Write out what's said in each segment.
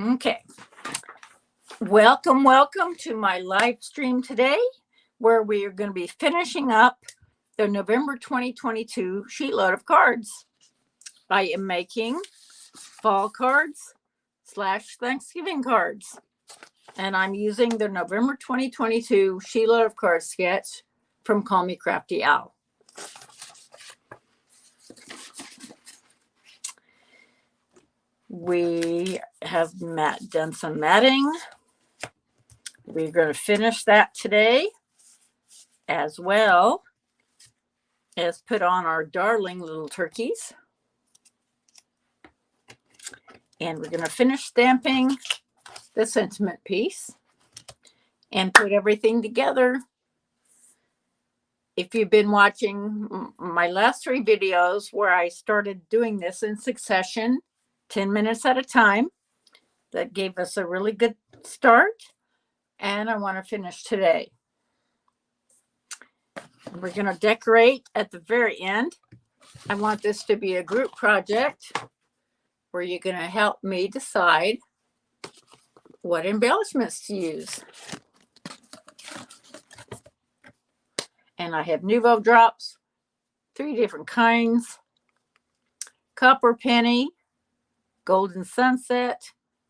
Okay. Welcome to my live stream today, where we are going to be finishing up the November 2022 Sheetload of Cards. I am making fall cards / Thanksgiving cards, and I'm using the November 2022 Sheetload of Cards sketch from Call Me Crafty Owl. We have done some matting. We're going to finish that today, as well as put on our darling little turkeys. And we're going to finish stamping the sentiment piece and put everything together. If you've been watching my last 3 videos where I started doing this in succession, 10 minutes at a time, that gave us a really good start. And I want to finish today. We're going to decorate at the very end. I want this to be a group project where you're going to help me decide what embellishments to use. And I have Nuvo drops, 3 different kinds: Copper Penny, Golden Sunset,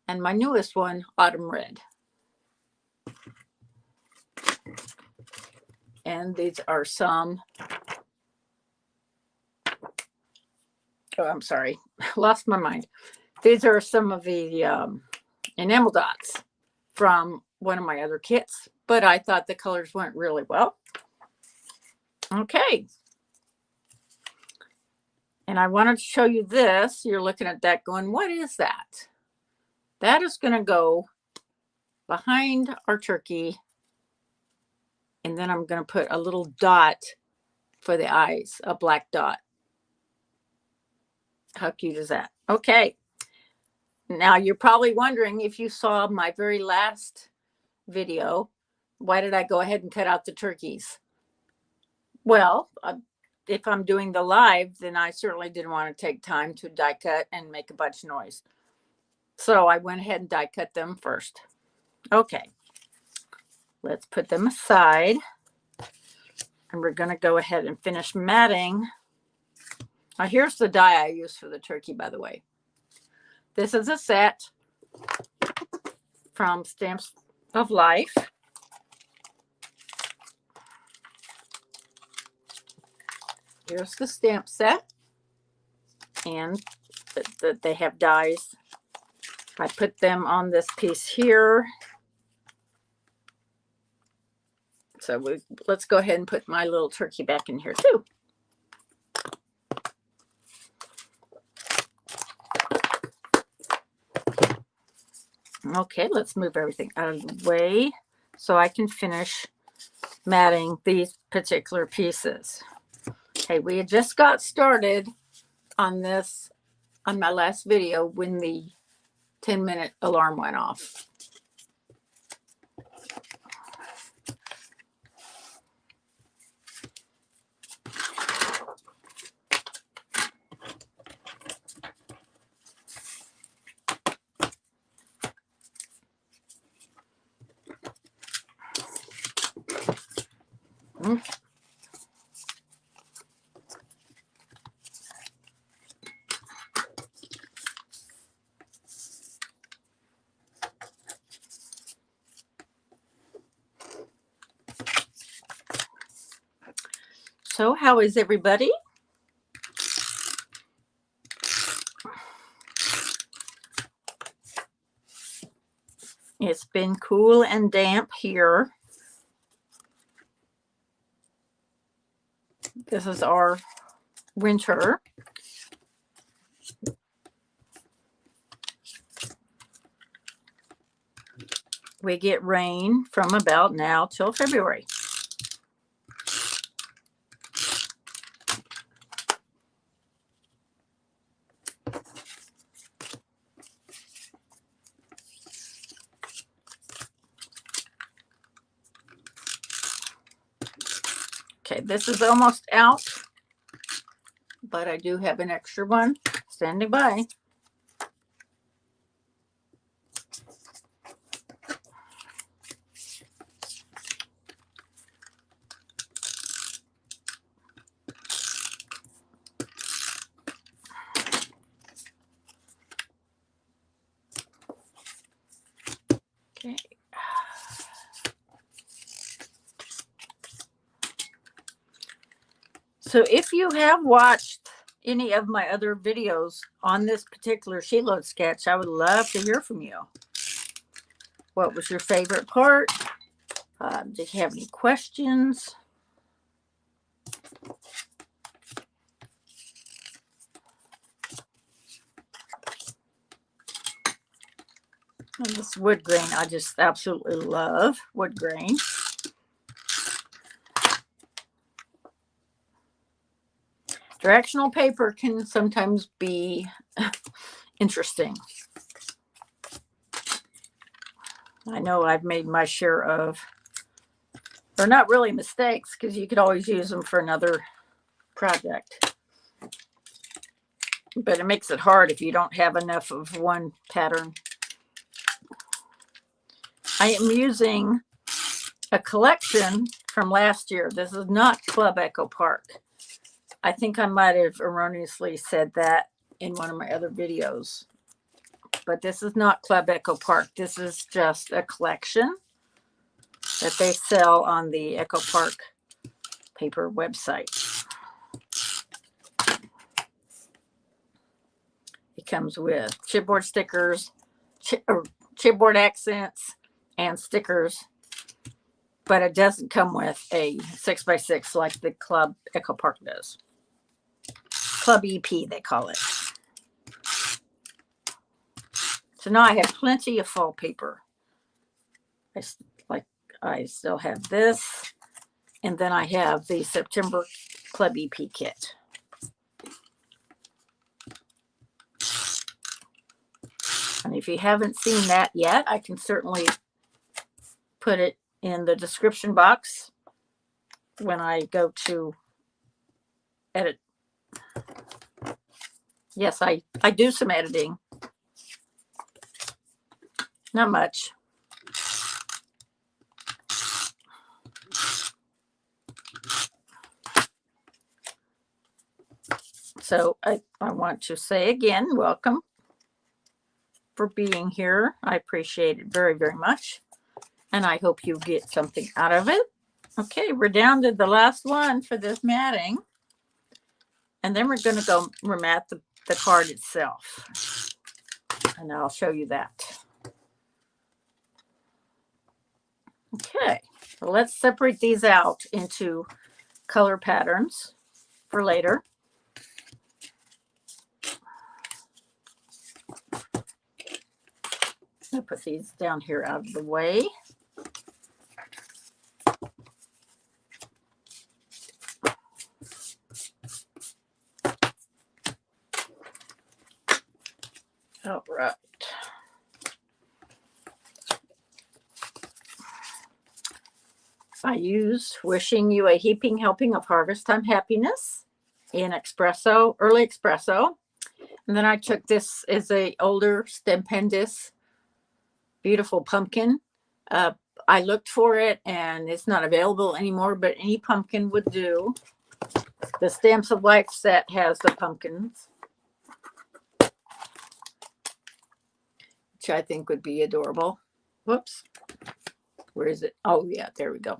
and my newest one, Autumn Red. And these are some, I'm sorry, lost my mind. These are some of the enamel dots from one of my other kits, but I thought the colors went really well. Okay. And I wanted to show you this. You're looking at that going, what is that? That is going to go behind our turkey. And then I'm going to put a little dot for the eyes, a black dot. How cute is that? Okay. Now you're probably wondering, if you saw my very last video, why did I go ahead and cut out the turkeys? Well, if I'm doing the live, then I certainly didn't want to take time to die cut and make a bunch of noise. So I went ahead and die cut them first. Okay. Let's put them aside. And we're going to go ahead and finish matting. Now here's the die I use for the turkey, by the way. This is a set from Stamps of Life. Here's the stamp set. And they have dies. I put them on this piece here. So let's go ahead and put my little turkey back in here too. Okay, let's move everything out of the way so I can finish matting these particular pieces. Okay, we had just got started on this on my last video when the 10-minute alarm went off. So how is everybody? It's been cool and damp here. This is our winter. We get rain from about now till February. Okay, this is almost out, but I do have an extra one standing by. Okay. So if you have watched any of my other videos on this particular sheetload sketch, I would love to hear from you. What was your favorite part? Did you have any questions? And this wood grain, I just absolutely love wood grain. Directional paper can sometimes be interesting. I know I've made my share of, or not really mistakes, because you could always use them for another project. But it makes it hard if you don't have enough of one pattern. I am using a collection from last year. This is not Club Echo Park. I think I might have erroneously said that in one of my other videos. But this is not Club Echo Park. This is just a collection that they sell on the Echo Park paper website. It comes with chipboard stickers, chipboard accents, and stickers. But it doesn't come with a 6x6 like the Club Echo Park does. Club EP, they call it. So now I have plenty of fall paper. I still have this. And then I have the September Club EP kit. And if you haven't seen that yet, I can certainly put it in the description box when I go to edit. Yes, I do some editing. Not much. So I want to say again, welcome for being here. I appreciate it very, very much. And I hope you get something out of it. Okay, we're down to the last one for this matting. And then we're going to go remat the card itself. And I'll show you that. Okay, so let's separate these out into color patterns for later. I'll put these down here out of the way. All right. I used Wishing You a Heaping Helping of Harvest Time Happiness in espresso, early espresso. And then I took this as a older stupendous, beautiful pumpkin. I looked for it and it's not available anymore, but any pumpkin would do. The Stamps of Life set has the pumpkins, which I think would be adorable. Whoops. Where is it? Oh, yeah, there we go.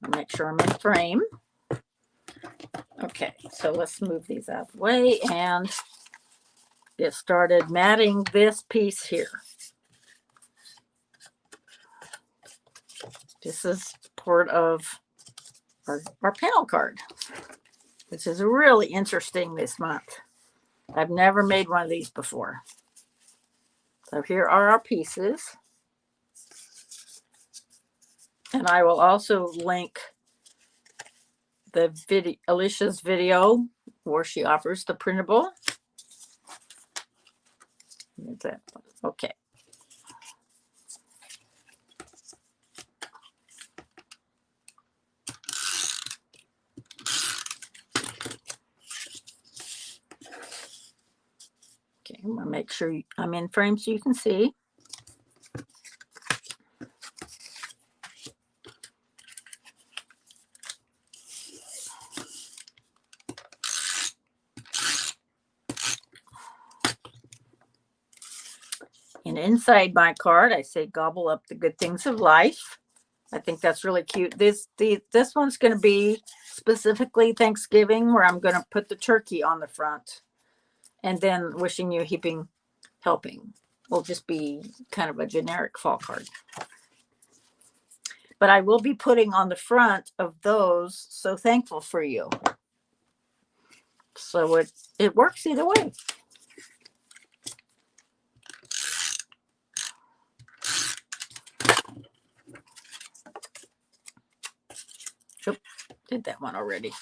I'll make sure I'm in frame. Okay, so let's move these out of the way and get started matting this piece here. This is part of our panel card, which is really interesting this month. I've never made one of these before. So here are our pieces. And I will also link the video, Alicia's video, where she offers the printable. Okay. Okay, I'm gonna make sure I'm in frame so you can see. And inside my card, I say, gobble up the good things of life. I think that's really cute. This one's going to be specifically Thanksgiving, where I'm going to put the turkey on the front. And then wishing you a heaping helping will just be kind of a generic fall card. But I will be putting on the front of those, so thankful for you. So it works either way. Oop, did that one already.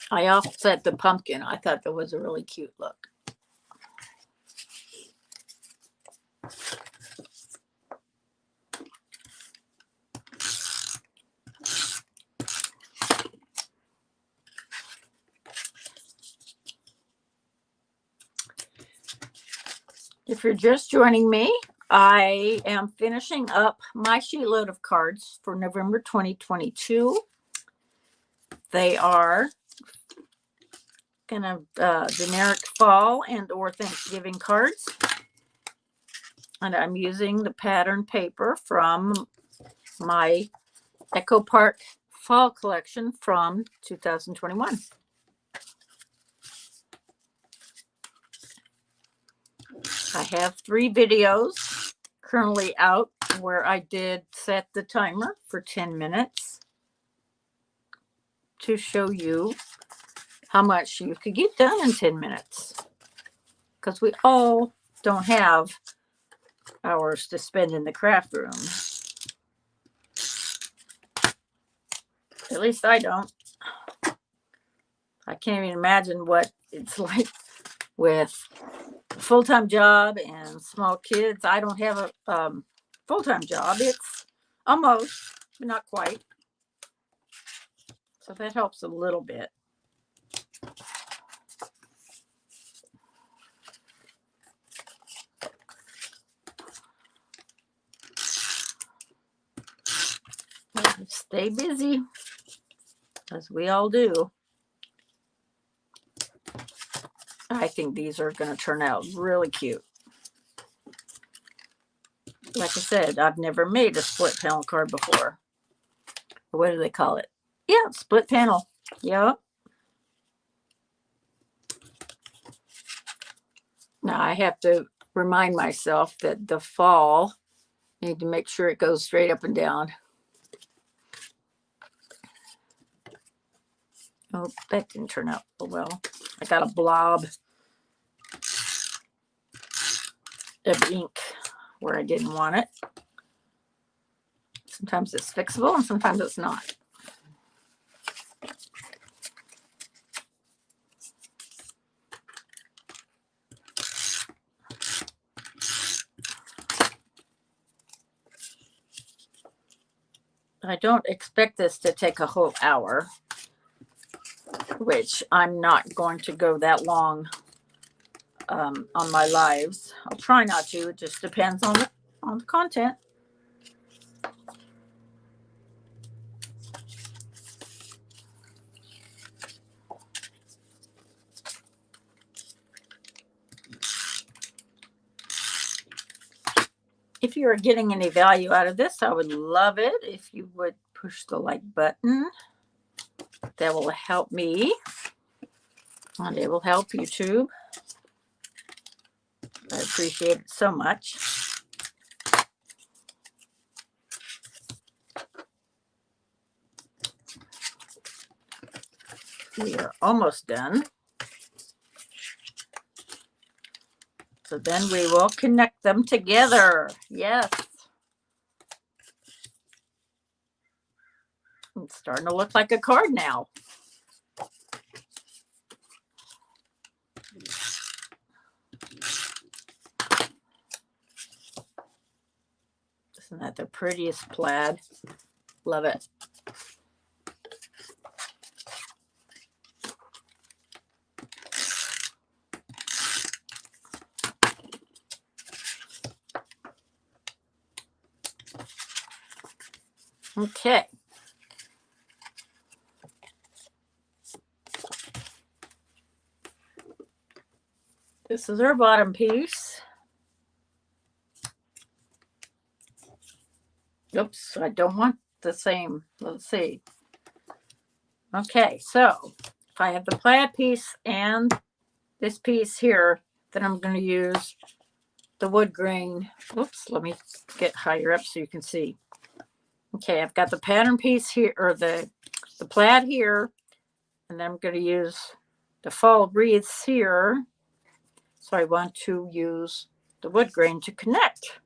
I offset the pumpkin. I thought that was a really cute look. If you're just joining me, I am finishing up my Sheetload of Cards for November 2022. They are kind of generic fall and or Thanksgiving cards. And I'm using the pattern paper from my Echo Park Fall Collection from 2021. I have 3 videos currently out where I did set the timer for 10 minutes to show you how much you could get done in 10 minutes. Because we all don't have hours to spend in the craft room. At least I don't. I can't even imagine what it's like with a full-time job and small kids. I don't have a full-time job. It's almost, but not quite. So that helps a little bit. Stay busy, as we all do. I think these are going to turn out really cute. Like I said, I've never made a split panel card before. What do they call it? Yeah, split panel. Yep. Now I have to remind myself that the fall, I need to make sure it goes straight up and down. Oh, that didn't turn out so well. I got a blob of ink where I didn't want it. Sometimes it's fixable and sometimes it's not. I don't expect this to take a whole hour, which I'm not going to go that long on my lives. I'll try not to. It just depends on the content. If you are getting any value out of this, I would love it if you would push the like button. That will help me, and it will help YouTube. I appreciate it so much. We are almost done. So then we will connect them together. Yes. It's starting to look like a card now. Isn't that the prettiest plaid? Love it. Okay. This is our bottom piece. Oops, I don't want the same. Let's see. Okay, so if I have the plaid piece and this piece here, then I'm going to use the wood grain. Oops, let me get higher up so you can see. Okay, I've got the pattern piece here, or the plaid here, and then I'm going to use the fall wreaths here. So I want to use the wood grain to connect,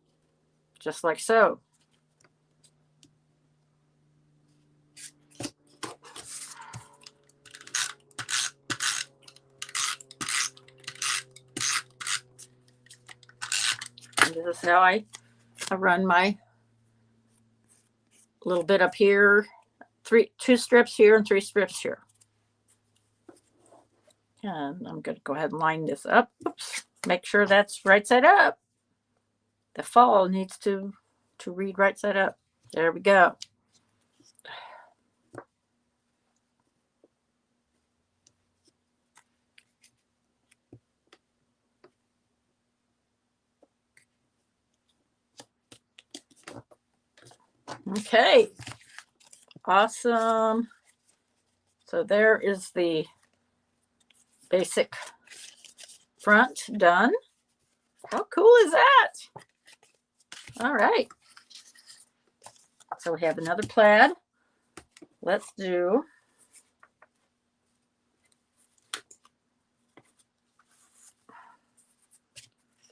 just like so. And this is how I run my little bit up here, two strips here and 3 strips here. And I'm going to go ahead and line this up. Oops. Make sure that's right side up. The fall needs to read right side up. There we go. Okay. Awesome. So there is the basic front done. How cool is that? All right. So we have another plaid. Let's do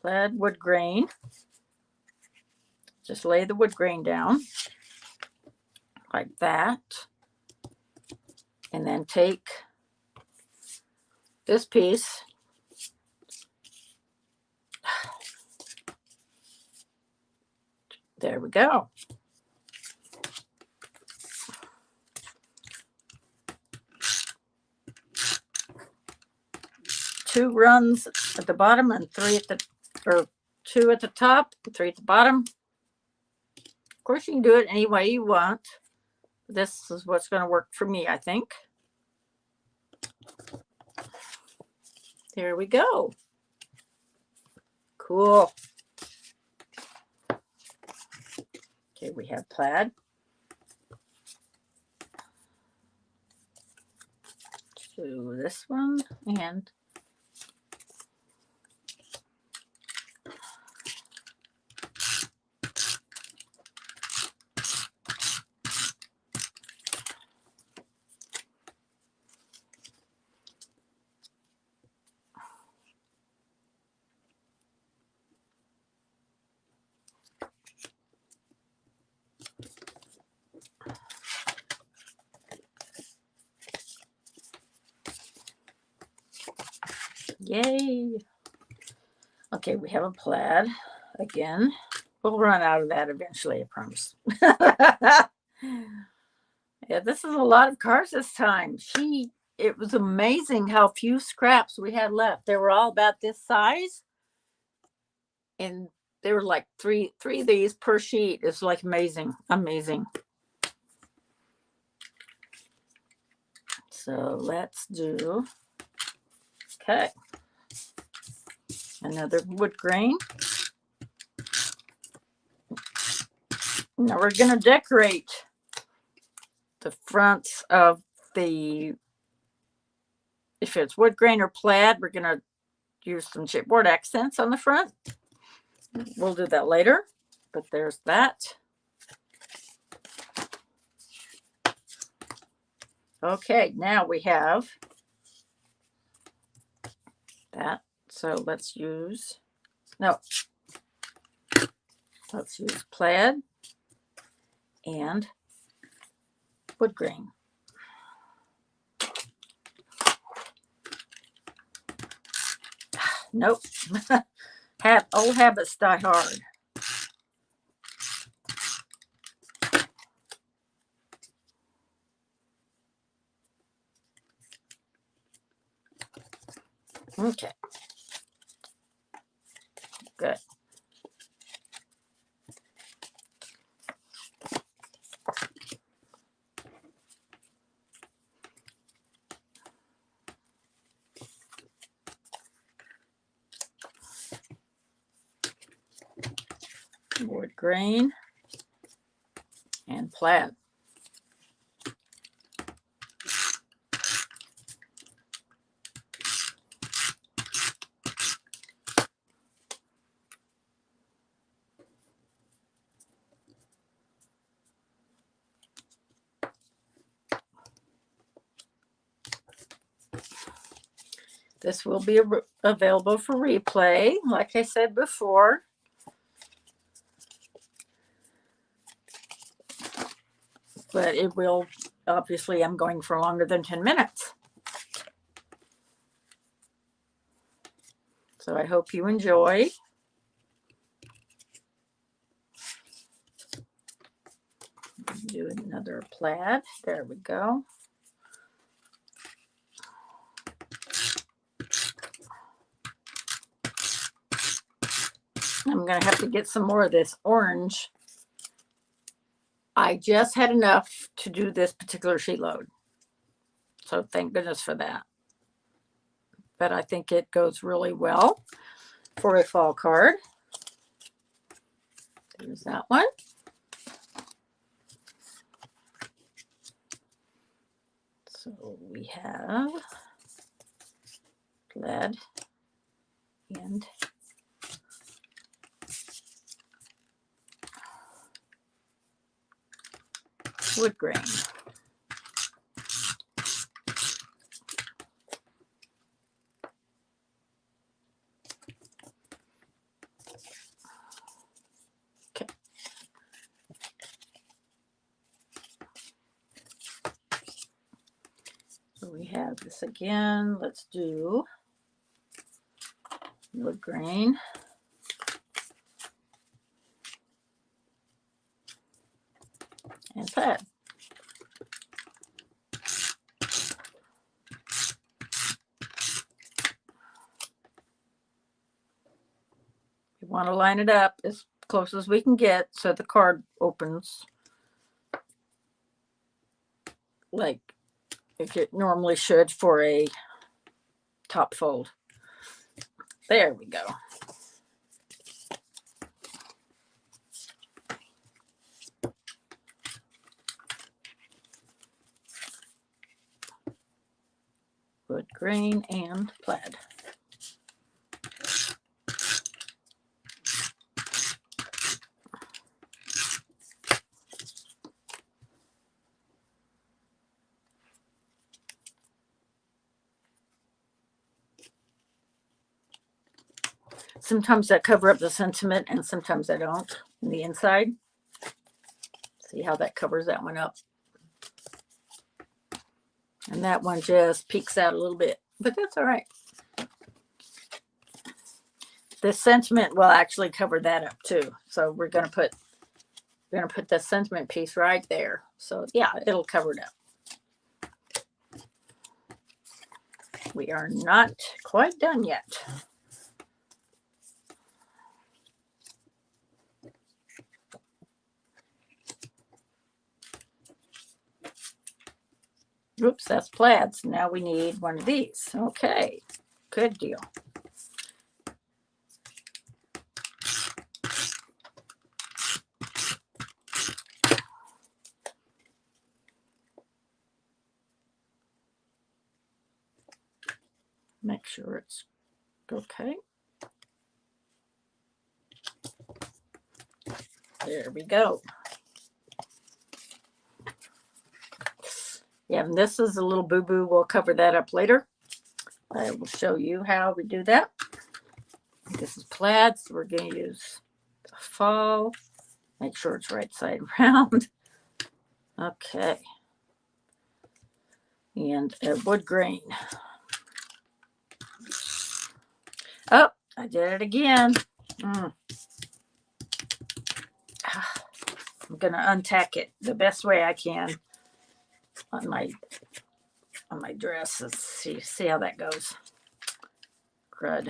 plaid wood grain. Just lay the wood grain down like that. And then take this piece. There we go. Two runs at the bottom and 3 at the, or 2 at the top, 3 at the bottom. Of course, you can do it any way you want. This is what's going to work for me, I think. There we go. Cool. Okay, we have plaid. Do this one and yay. Okay, we have a plaid again. We'll run out of that eventually, I promise. Yeah, this is a lot of cards this time. It was amazing how few scraps we had left. They were all about this size. And there were like three of these per sheet. It's like amazing. So let's do, okay, another wood grain. Now we're going to decorate the fronts of the, if it's wood grain or plaid, we're going to use some chipboard accents on the front. We'll do that later, but there's that. Okay, now we have that. So let's use plaid and wood grain. Nope. Old habits die hard. Okay. Good. wood grain, and plaid. This will be available for replay, like I said before. But it will, obviously, I'm going for longer than 10 minutes. So I hope you enjoy. Do another plaid. There we go. I'm going to have to get some more of this orange. I just had enough to do this particular sheet load. So thank goodness for that. But I think it goes really well for a fall card. There's that one. So we have plaid and wood grain. Okay. So we have this again. Let's do wood grain. And plaid. We want to line it up as close as we can get so the card opens like it normally should for a top fold. There we go. Wood grain and plaid. Sometimes I cover up the sentiment and sometimes I don't on the inside. See how that covers that one up. And that one just peeks out a little bit, but that's all right. The sentiment will actually cover that up too. So we're going to put the sentiment piece right there. So yeah, it'll cover it up. We are not quite done yet. Oops, that's plaids. Now we need one of these. Okay, good deal. Make sure it's okay. There we go. Yeah, and this is a little boo-boo. We'll cover that up later. I will show you how we do that. This is plaid, so we're going to use the fall. Make sure it's right side round. Okay. And a wood grain. Oh, I did it again. I'm going to untack it the best way I can on my dress. Let's see how that goes. Crud.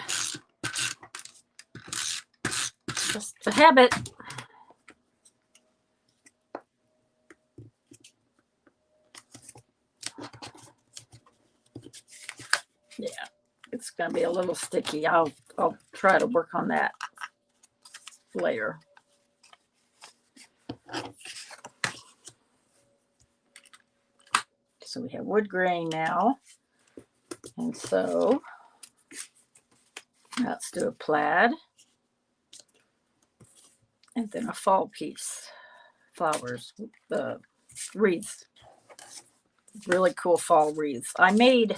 Just a habit. Yeah, it's gonna be a little sticky. I'll try to work on that later. So we have wood grain now. And so let's do a plaid. And then a fall piece. Flowers, wreaths. Really cool fall wreaths. I made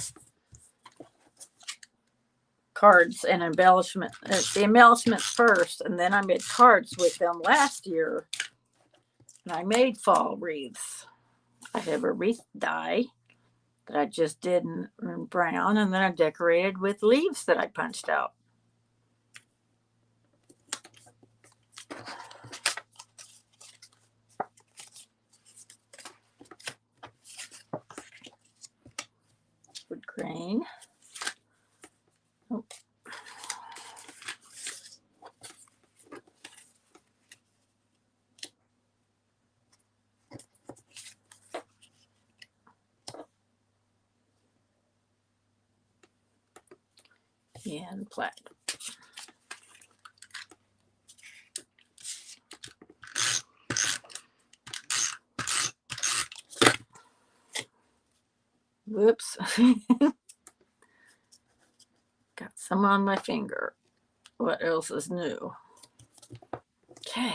cards and embellishment, the embellishments first, and then I made cards with them last year. And I made fall wreaths. I have a wreath die that I just did in brown, and then I decorated with leaves that I punched out. Wood grain. Oh. And plaid. Whoops. Got some on my finger. What else is new? Okay.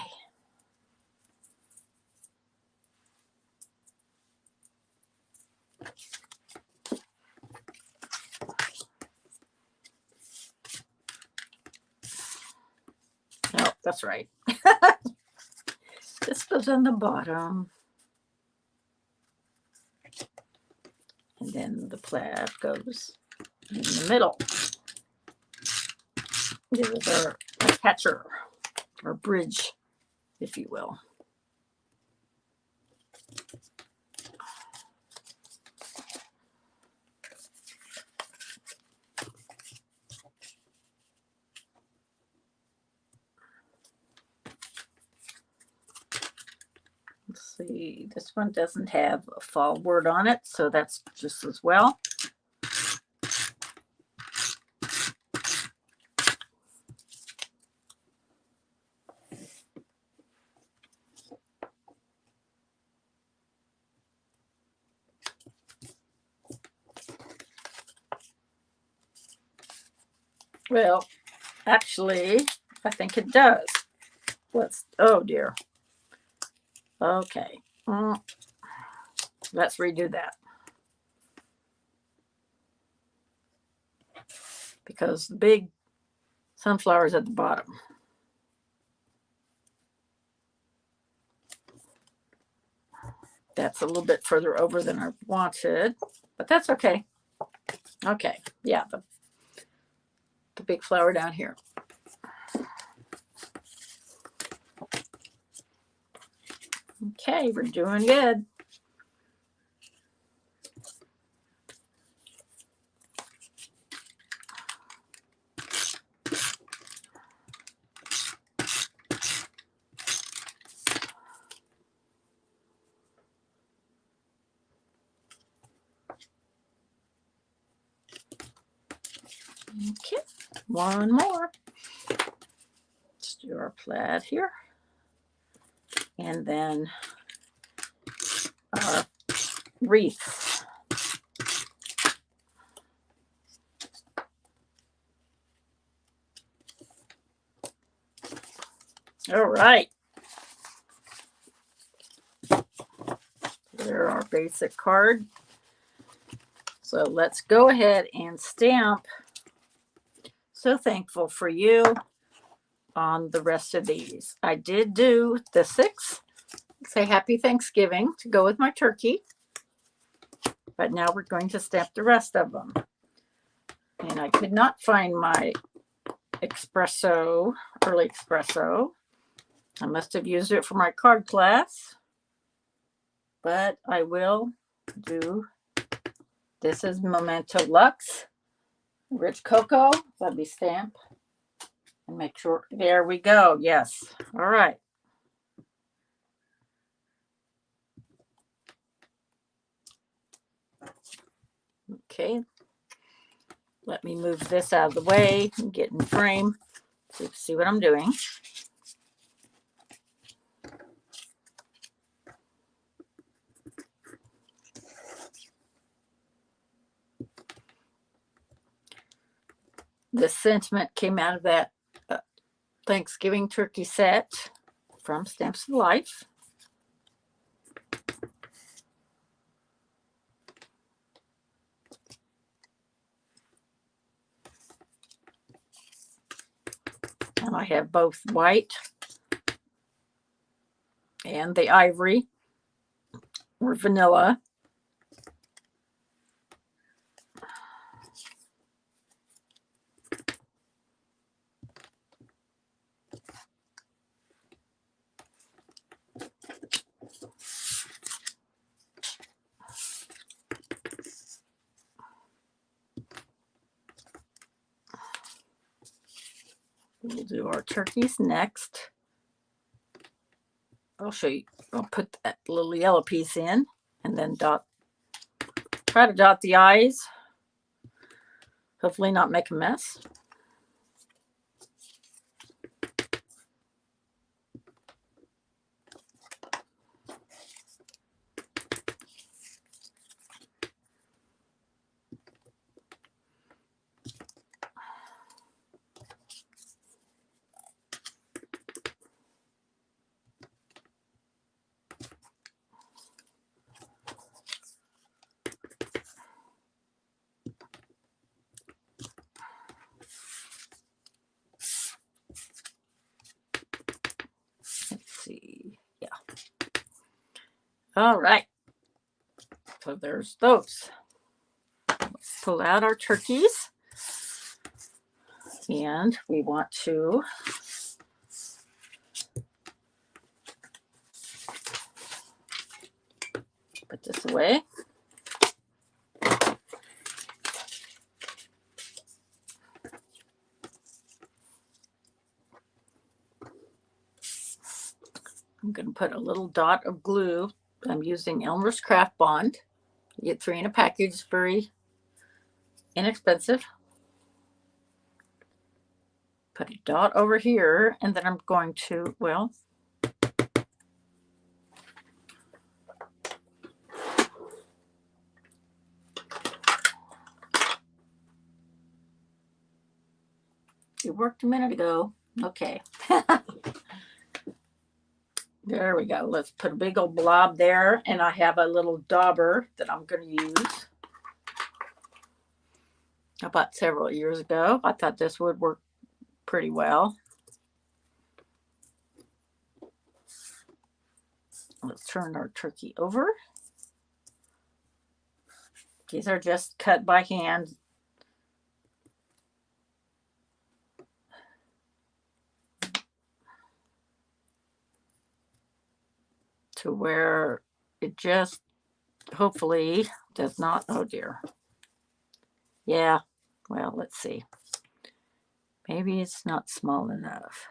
Oh, that's right. This goes on the bottom. And then the plaid goes in the middle. This is our catcher, or bridge, if you will. Let's see, this one doesn't have a fall word on it, so that's just as well. Well, actually, I think it does. Oh dear. Okay. Let's redo that. Because the big sunflower is at the bottom. That's a little bit further over than I wanted, but that's okay. Okay, yeah, the big flower down here. Okay, we're doing good. Okay, one more. Let's do our plaid here. And then our wreath. All right. There our basic card. So let's go ahead and stamp "So Thankful for You" on the rest of these. I did do the 6, say Happy Thanksgiving, to go with my turkey. But now we're going to stamp the rest of them. And I could not find my early espresso. I must have used it for my card class. But I will do, this is Memento Luxe, rich cocoa. Let me stamp and make sure. There we go. Yes. All right. Okay. Let me move this out of the way and get in frame. See what I'm doing. This sentiment came out of that Thanksgiving turkey set from Stamps of Life. And I have both white and the ivory or vanilla. We'll do our turkeys next. I'll show you. I'll put that little yellow piece in and then try to dot the eyes. Hopefully not make a mess. See. Yeah. All right. So there's those. Let's pull out our turkeys. And we want to put this away. I'm going to put a little dot of glue. I'm using Elmer's Craft Bond. You get 3 in a package. It's very inexpensive. Put a dot over here, and then I'm going to, well, it worked a minute ago. Okay. There we go. Let's put a big old blob there, and I have a little dauber that I'm going to use. I bought several years ago. I thought this would work pretty well. Let's turn our turkey over. These are just cut by hand. To where it just hopefully does not, oh dear. Yeah, well, let's see. Maybe it's not small enough.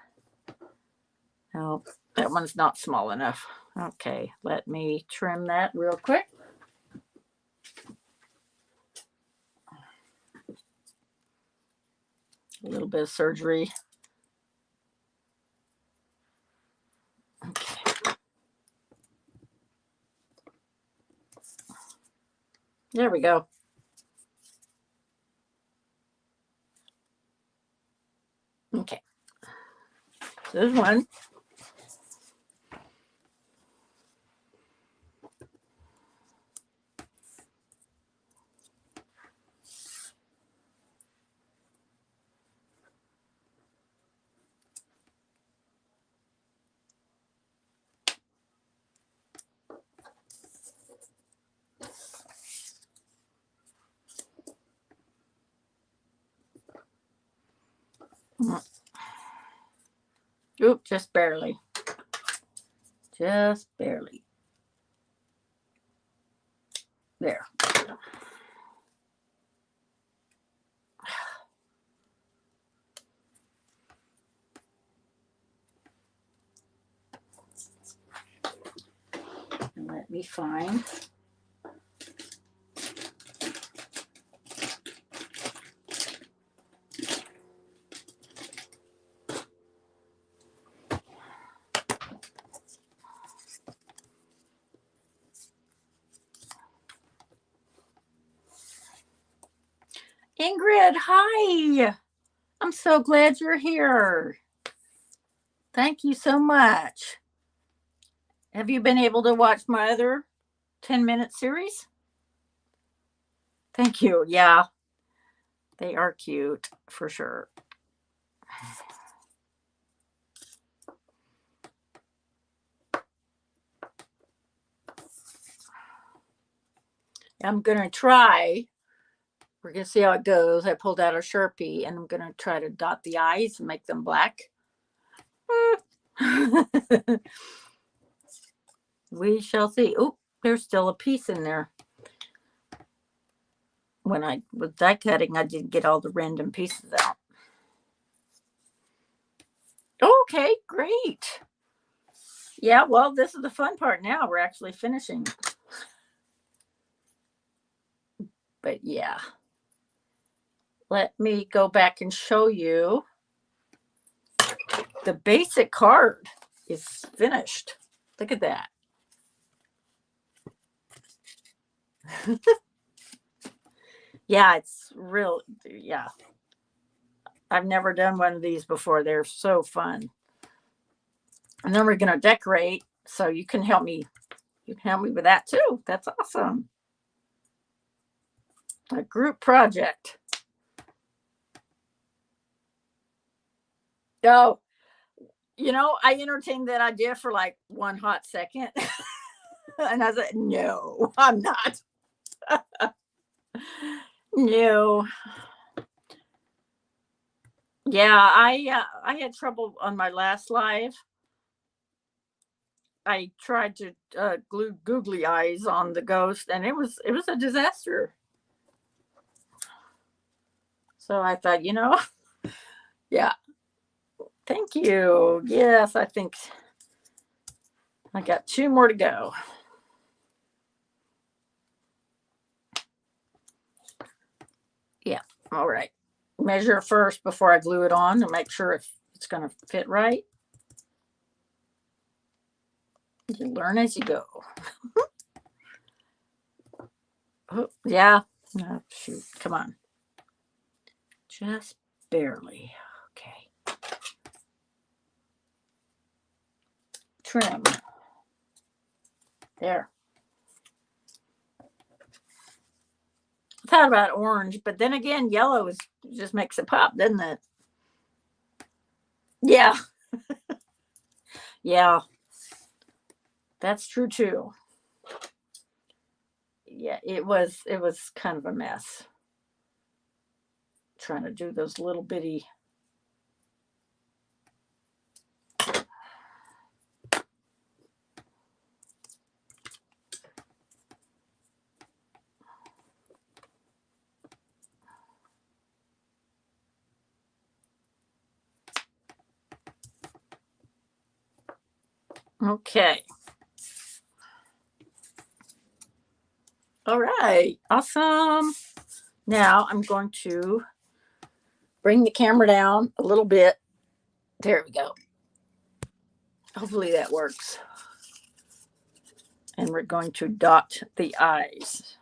No, that one's not small enough. Okay, let me trim that real quick. A little bit of surgery. Okay. There we go. Okay. So there's one. Oop, just barely. Just barely. There. And let me find. Ingrid, hi. I'm so glad you're here. Thank you so much. Have you been able to watch my other 10-minute series? Thank you. Yeah, they are cute for sure. I'm going to try. We're going to see how it goes. I pulled out a Sharpie and I'm going to try to dot the eyes and make them black. We shall see. Oh, there's still a piece in there. When I was die cutting, I didn't get all the random pieces out. Okay, great. Yeah, well, this is the fun part now. We're actually finishing. But yeah. Let me go back and show you. The basic card is finished. Look at that. Yeah, it's real. Yeah. I've never done one of these before. They're so fun. And then we're going to decorate. So you can help me. You can help me with that too. That's awesome. A group project. Oh, I entertained that idea for like one hot second. And I said, no, I'm not. No. Yeah, I had trouble on my last live. I tried to glue googly eyes on the ghost, and it was a disaster. So I thought, yeah. Thank you. Yes, I think I got 2 more to go. Yeah. All right. Measure first before I glue it on to make sure it's going to fit right. You learn as you go. Oh, yeah. Oh, shoot. Come on. Just barely. Okay. Trim. There. I thought about orange, but then again, yellow just makes it pop, doesn't it? Yeah. Yeah. That's true too. Yeah, it was kind of a mess trying to do those little bitty. Okay. All right. Awesome. Now I'm going to bring the camera down a little bit. There we go. Hopefully that works. And we're going to dot the eyes.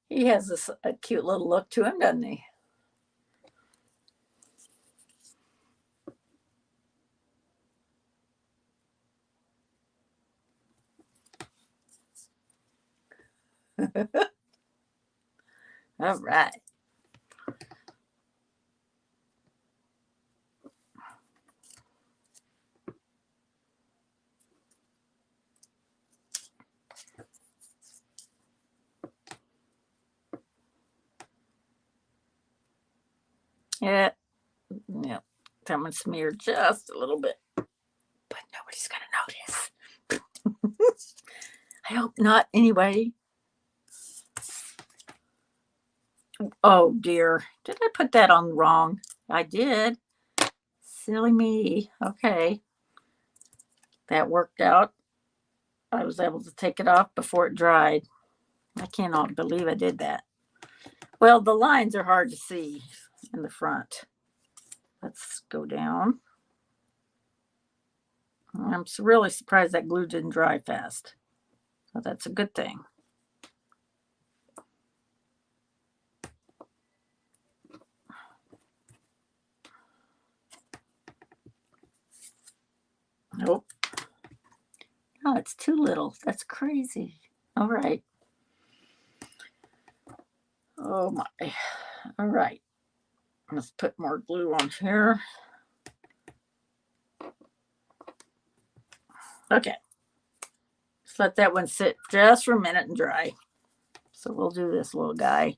He has a cute little look to him, doesn't he? All right. Yeah. Yeah. That one smeared just a little bit, but nobody's going to notice. I hope not anyway. Oh dear. Did I put that on wrong? I did. Silly me. Okay. That worked out. I was able to take it off before it dried. I cannot believe I did that. Well, the lines are hard to see. in the front. Let's go down. I'm really surprised that glue didn't dry fast. So that's a good thing. Nope. Oh, it's too little. That's crazy. All right. Oh my. All right. Let's put more glue on here. Okay. Let's let that one sit just for a minute and dry. So we'll do this little guy.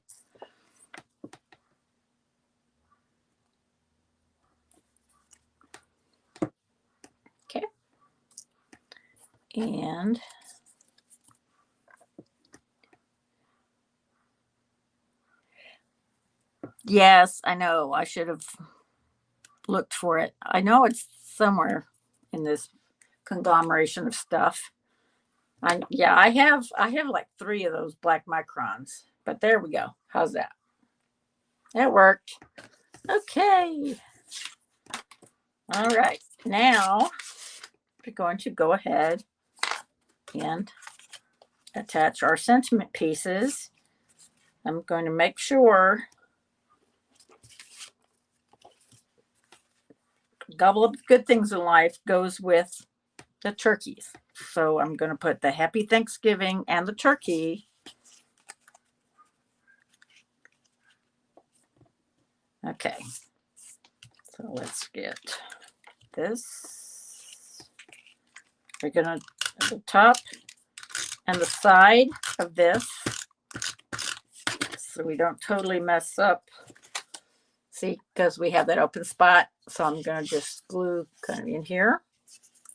Okay. And yes, I know. I should have looked for it. I know it's somewhere in this conglomeration of stuff. I have like 3 of those black microns. But there we go. How's that? That worked. Okay. All right. Now we're going to go ahead and attach our sentiment pieces. I'm going to make sure Gobble Up Good Things in Life goes with the turkeys. So I'm going to put the Happy Thanksgiving and the turkey. Okay. So let's get this. We're going to, at the top and the side of this, so we don't totally mess up. See, because we have that open spot. So I'm going to just glue kind of in here,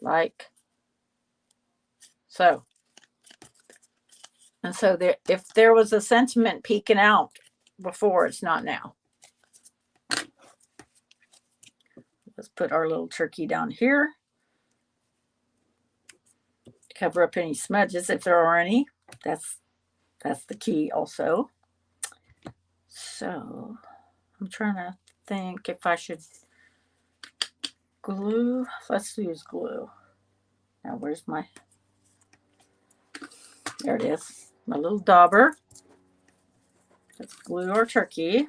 like so. And so there, if there was a sentiment peeking out before, it's not now. Let's put our little turkey down here. Cover up any smudges if there are any. That's the key also. So I'm trying to think if I should glue. Let's use glue. Now where's my, there it is, my little dauber. Let's glue our turkey.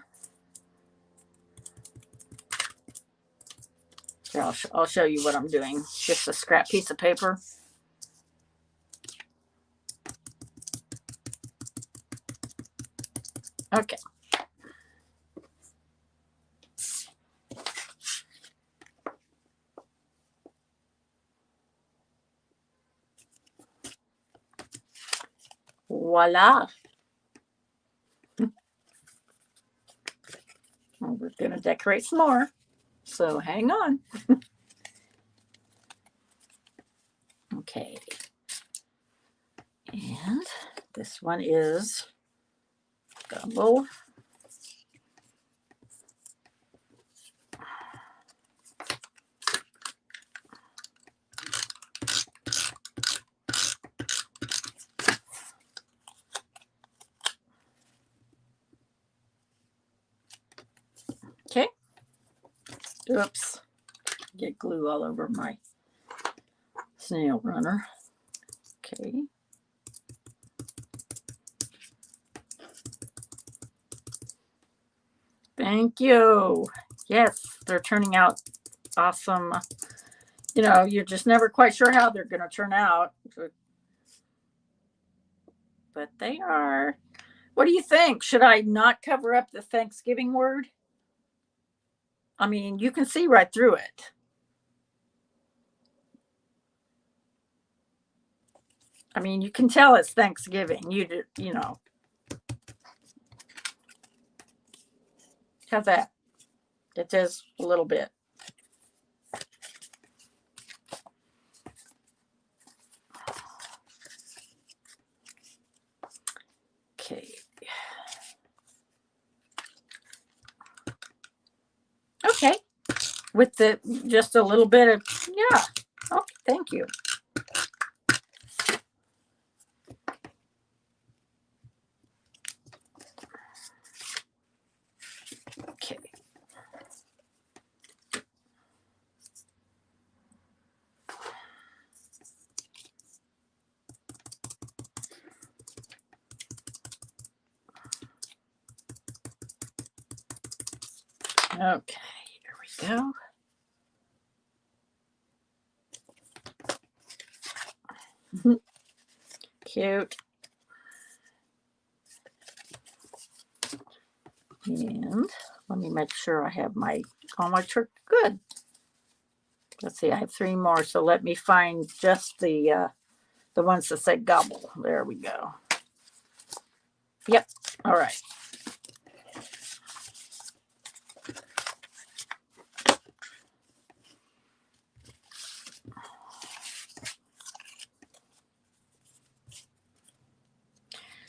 Here, I'll show you what I'm doing. Just a scrap piece of paper. Okay. Voila. Well, we're going to decorate some more. So hang on. Okay. And this one is Gumbo. Okay. Oops. Get glue all over my snail runner. Okay. Thank you. Yes, they're turning out awesome. You know, you're just never quite sure how they're going to turn out. But they are. What do you think? Should I not cover up the Thanksgiving word? I mean, you can see right through it. I mean, you can tell it's Thanksgiving. You know. How's that? It does a little bit. Okay. Okay. With the just a little bit of, yeah. Oh, thank you. Okay. Okay, here we go. Cute. And let me make sure I have all my turkey. Good. Let's see, I have 3 more, so let me find just the ones that say gobble. There we go. Yep. All right.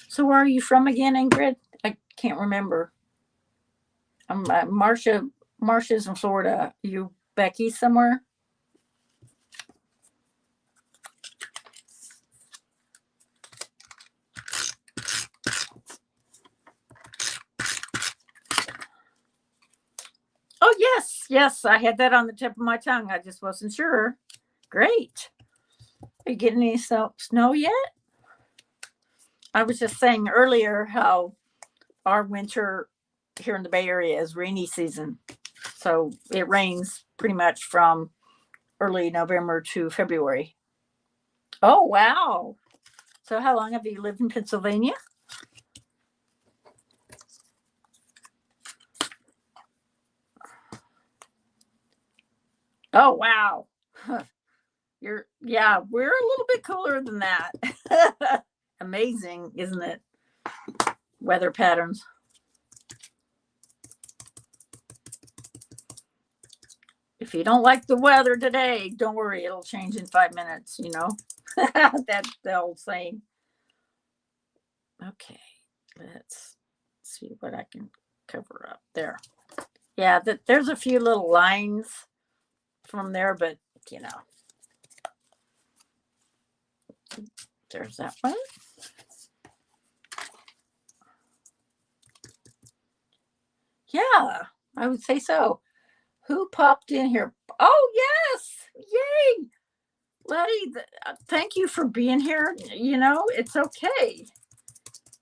So where are you from again, Ingrid? I can't remember. Marcia's in Florida. You back east somewhere? Oh, yes. Yes, I had that on the tip of my tongue. I just wasn't sure. Great. Are you getting any snow yet? I was just saying earlier how our winter here in the Bay Area is rainy season. So it rains pretty much from early November to February. Oh, wow. So how long have you lived in Pennsylvania? Oh, wow. Huh. We're a little bit cooler than that. Amazing, isn't it? Weather patterns. If you don't like the weather today, don't worry, it'll change in 5 minutes, you know. That's the old saying. Okay, let's see what I can cover up there. Yeah, there's a few little lines from there, but you know, there's that one. Yeah, I would say so. Who popped in here? Oh, yes. Yay. Letty, thank you for being here. You know, it's okay.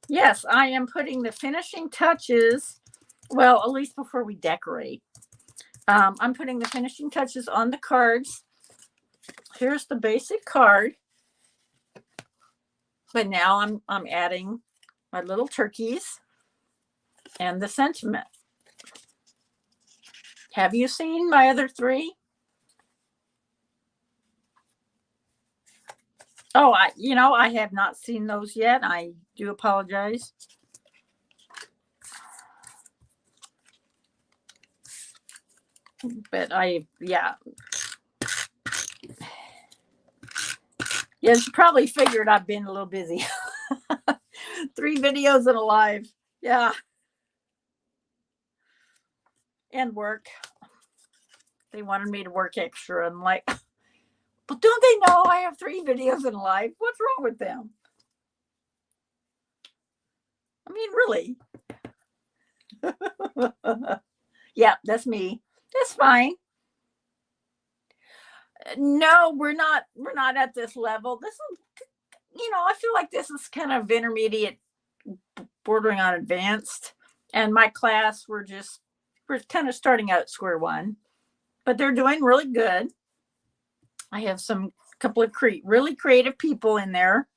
Yes, I am putting the finishing touches. Well, at least before we decorate. I'm putting the finishing touches on the cards. Here's the basic card. But now I'm adding my little turkeys and the sentiment. Have you seen my other 3? Oh, I have not seen those yet. I do apologize. But yeah, you probably figured I've been a little busy. 3 videos and a live. Yeah. And work. They wanted me to work extra. I'm like, but don't they know I have 3 videos in live? What's wrong with them? I mean, really. Yeah, that's me. That's fine. No, we're not at this level. This is, I feel like this is kind of intermediate, bordering on advanced. And my class, we're kind of starting out at square one, but they're doing really good. I have couple of really creative people in there.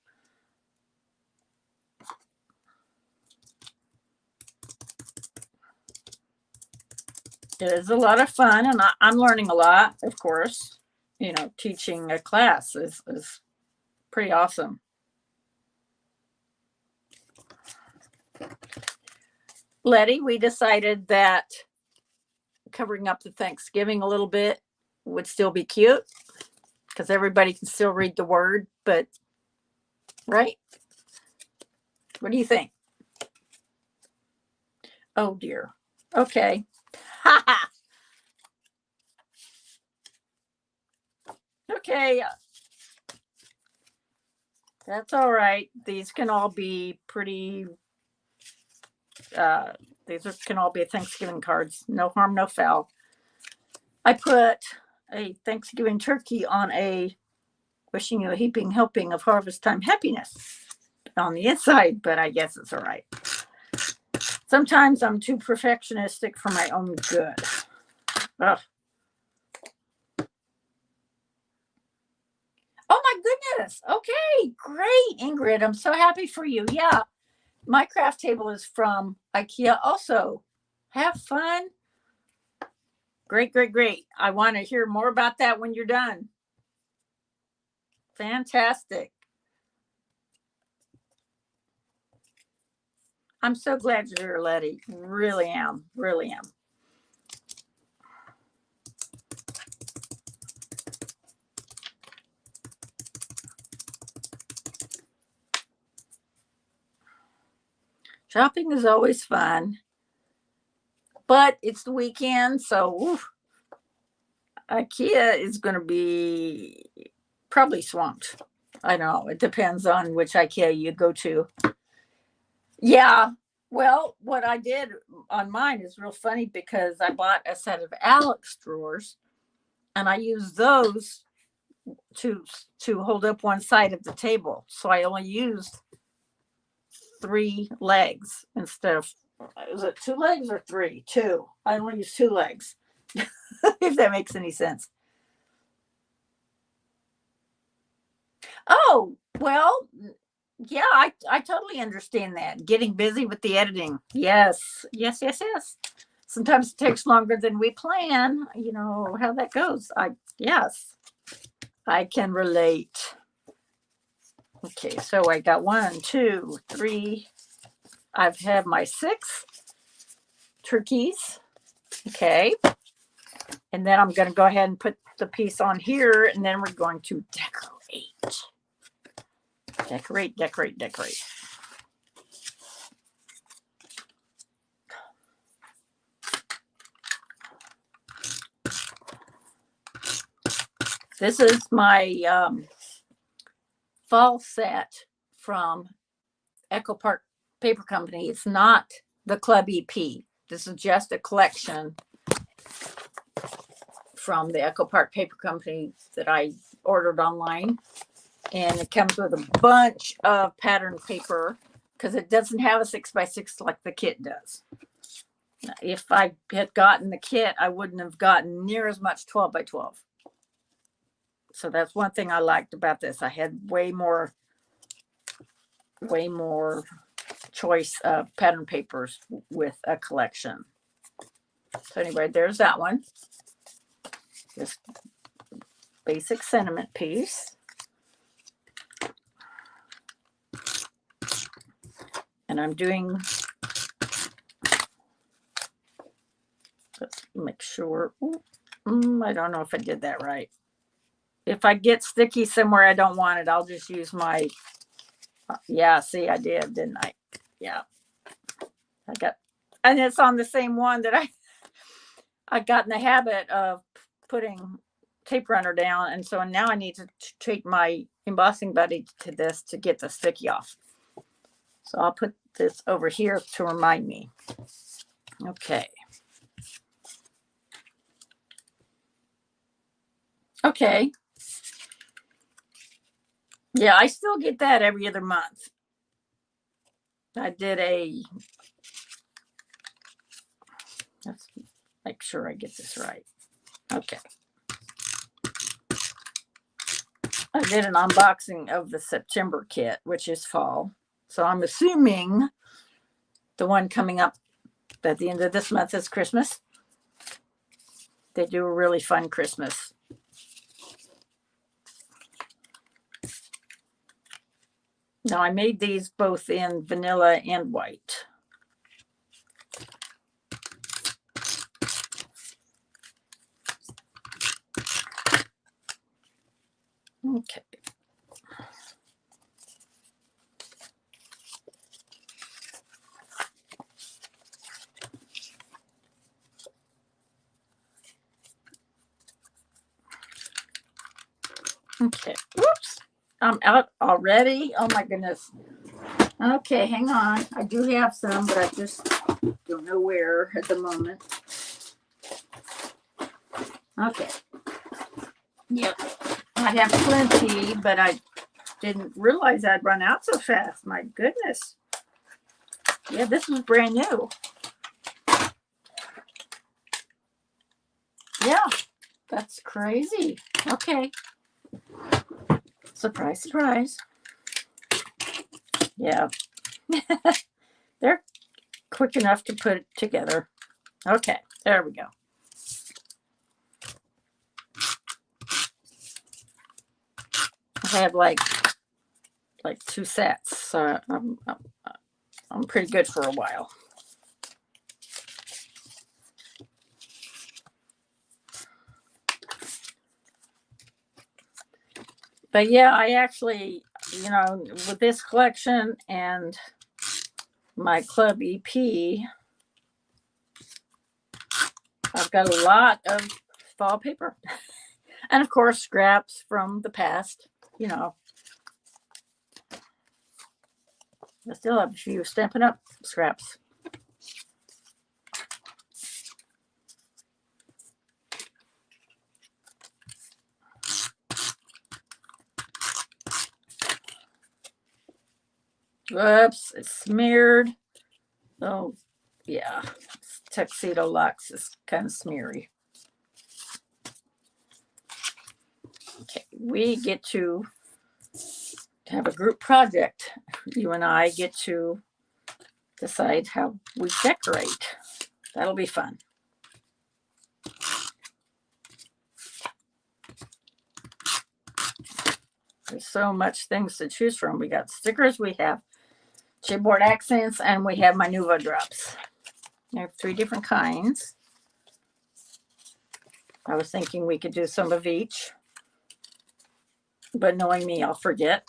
It is a lot of fun, and I'm learning a lot, of course. Teaching a class is pretty awesome. Letty, we decided that covering up the Thanksgiving a little bit would still be cute because everybody can still read the word, but right? What do you think? Oh dear. Okay. Okay. That's all right. These can all be pretty can all be Thanksgiving cards. No harm, no foul. I put a Thanksgiving turkey on a wishing you a heaping helping of harvest time happiness on the inside, but I guess it's all right. Sometimes I'm too perfectionistic for my own good. Ugh. Oh my goodness. Okay, great, Ingrid. I'm so happy for you. Yeah, my craft table is from IKEA also. Have fun. Great, great, great. I want to hear more about that when you're done. Fantastic. I'm so glad you're here, Letty. Really am. Really am. Shopping is always fun, but it's the weekend, so IKEA is going to be probably swamped. I don't know. It depends on which IKEA you go to. Yeah. Well, what I did on mine is real funny because I bought a set of Alex drawers and I used those to hold up one side of the table. So I only used 3 legs instead of, is it 2 legs or 3? 2. I only used 2 legs. If that makes any sense. Oh, well, yeah, I totally understand that. Getting busy with the editing. Yes. Sometimes it takes longer than we plan. You know how that goes. Yes, I can relate. Okay, so I got 1, 2, 3. I've had my 6 turkeys. Okay. And then I'm going to go ahead and put the piece on here, and then we're going to decorate. Decorate. This is my fall set from Echo Park Paper Company. It's not the Club EP. This is just a collection from the Echo Park Paper Company that I ordered online. And it comes with a bunch of pattern paper because it doesn't have a 6x6 like the kit does. If I had gotten the kit, I wouldn't have gotten near as much 12x12. So that's one thing I liked about this. I had way more choice of pattern papers with a collection. So anyway, there's that one. This basic sentiment piece. And I'm doing, let's make sure. I don't know if I did that right. If I get sticky somewhere I don't want it, I'll just use my, yeah, see, I did, didn't I? Yeah. I got, and it's on the same one that I got in the habit of putting tape runner down. And so now I need to take my embossing buddy to this to get the sticky off. So I'll put this over here to remind me. Okay. Okay. Yeah, I still get that every other month. I did let's make sure I get this right. Okay. I did an unboxing of the September kit, which is fall. So I'm assuming the one coming up at the end of this month is Christmas. They do a really fun Christmas. Now I made these both in vanilla and white. Okay. Okay. Whoops. I'm out already. Oh my goodness. Okay, hang on. I do have some, but I just don't know where at the moment. Okay. Yep. I have plenty, but I didn't realize I'd run out so fast. My goodness. Yeah, this was brand new. Yeah, that's crazy. Okay. Surprise, surprise. Yeah. They're quick enough to put it together. Okay, there we go. I have like 2 sets, so I'm pretty good for a while. But yeah, I actually, with this collection and my club EP, I've got a lot of fall paper. And of course, scraps from the past, I still have a few Stampin' Up! Scraps. Whoops, it's smeared. Oh, yeah. Tuxedo Lux is kind of smeary. Okay, we get to have a group project. You and I get to decide how we decorate. That'll be fun. There's so much things to choose from. We got stickers, we have chipboard accents, and we have my Nuvo drops. I have 3 different kinds. I was thinking we could do some of each, but knowing me, I'll forget.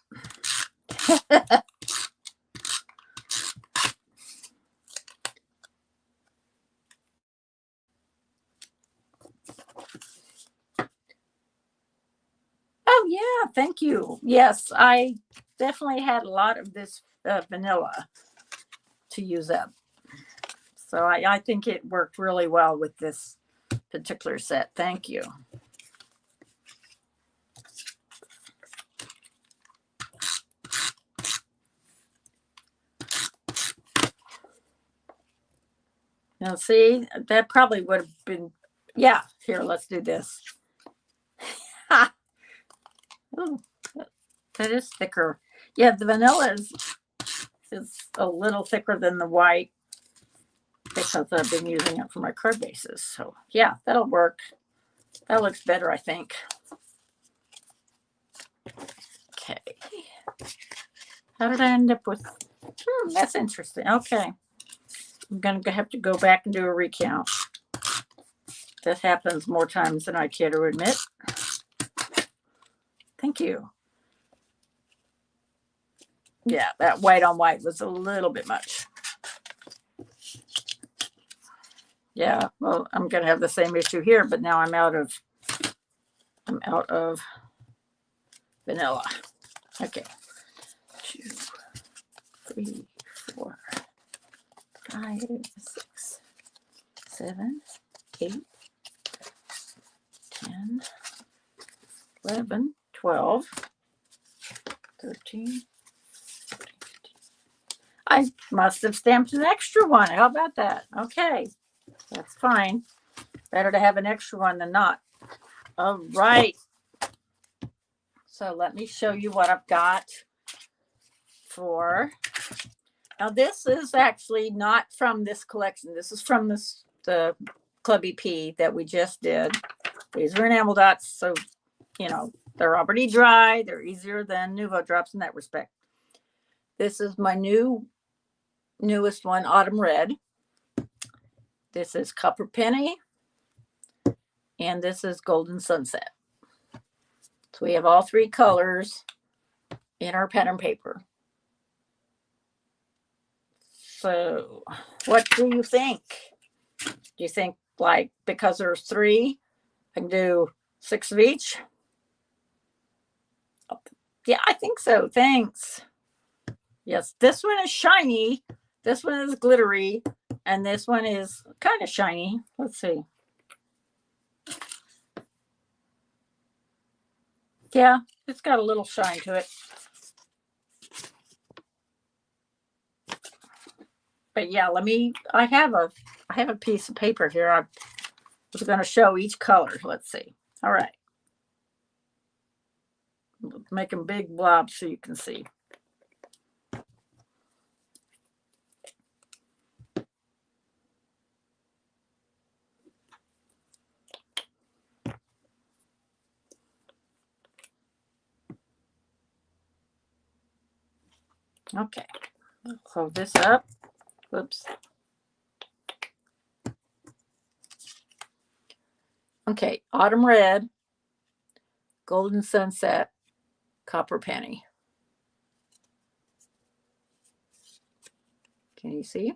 Oh, yeah, thank you. Yes, I definitely had a lot of this vanilla to use up. So I think it worked really well with this particular set. Thank you. Now, see, that probably would have been, yeah, here, let's do this. Ooh, that is thicker. Yeah, the vanilla is a little thicker than the white because I've been using it for my card bases. So, yeah, that'll work. That looks better, I think. Okay. How did I end up with? That's interesting. Okay. I'm going to have to go back and do a recount. That happens more times than I care to admit. Thank you. Yeah, that white on white was a little bit much. Yeah, well, I'm going to have the same issue here, but now I'm out of vanilla. Okay. 2, 3, 4, 5, 6, 7, 8, 10, 11, 12, 13. I must have stamped an extra one. How about that? Okay, that's fine. Better to have an extra one than not. All right. So let me show you what I've got for. Now this is actually not from this collection. This is from the Club EP that we just did. These are enamel dots, so they're already dry. They're easier than Nuvo drops in that respect. This is my newest one, Autumn Red. This is Copper Penny. And this is Golden Sunset. So we have all 3 colors in our pattern paper. So what do you think? Do you think, like, because there's 3, I can do 6 of each? Yeah, I think so. Thanks. Yes, this one is shiny. This one is glittery. And this one is kind of shiny. Let's see. Yeah, it's got a little shine to it. But yeah, I have a piece of paper here. I was going to show each color. Let's see. All right. Make them big blobs so you can see. Okay. Close this up. Whoops. Okay. Autumn red, golden sunset, copper penny. Can you see?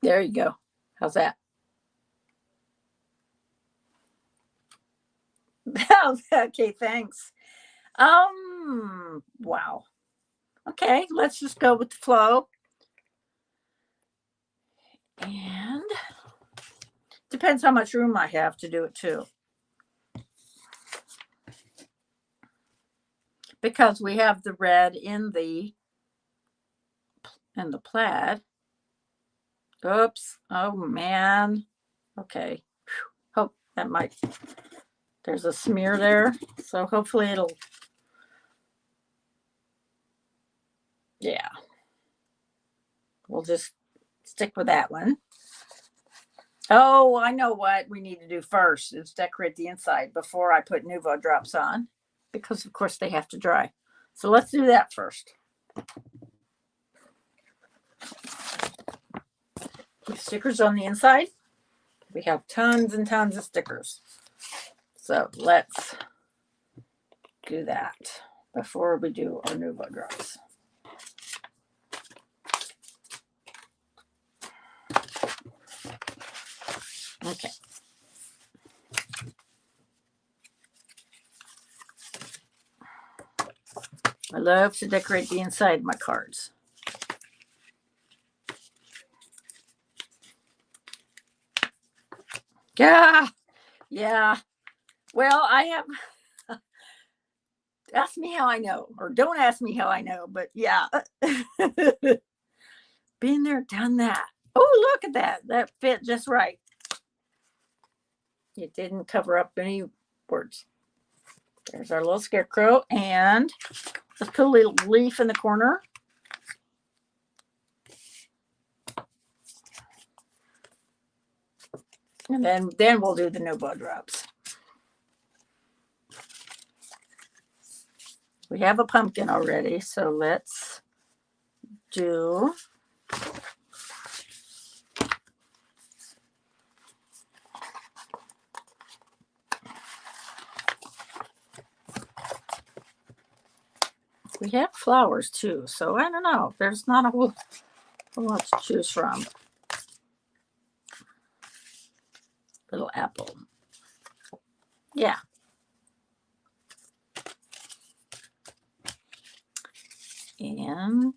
There you go. How's that? Okay, thanks. Wow. Okay, let's just go with the flow. And depends how much room I have to do it too. Because we have the red in the plaid. Oops. Oh man. Okay. Hope that might, there's a smear there. So hopefully it'll, yeah. We'll just stick with that one. Oh, I know what we need to do first is decorate the inside before I put Nuvo drops on, because of course they have to dry. So let's do that first. Stickers on the inside. We have tons and tons of stickers. So let's do that before we do our Nuvo drops. Okay. I love to decorate the inside of my cards. Yeah. Yeah. Well, I have, ask me how I know, or don't ask me how I know, but yeah. Been there, done that. Oh, look at that. That fit just right. It didn't cover up any words. There's our little scarecrow, and let's put a little leaf in the corner. And then we'll do the Nuvo drops. We have a pumpkin already, so let's do we have flowers too, so I don't know. There's not a whole lot to choose from. Little apple. Yeah. And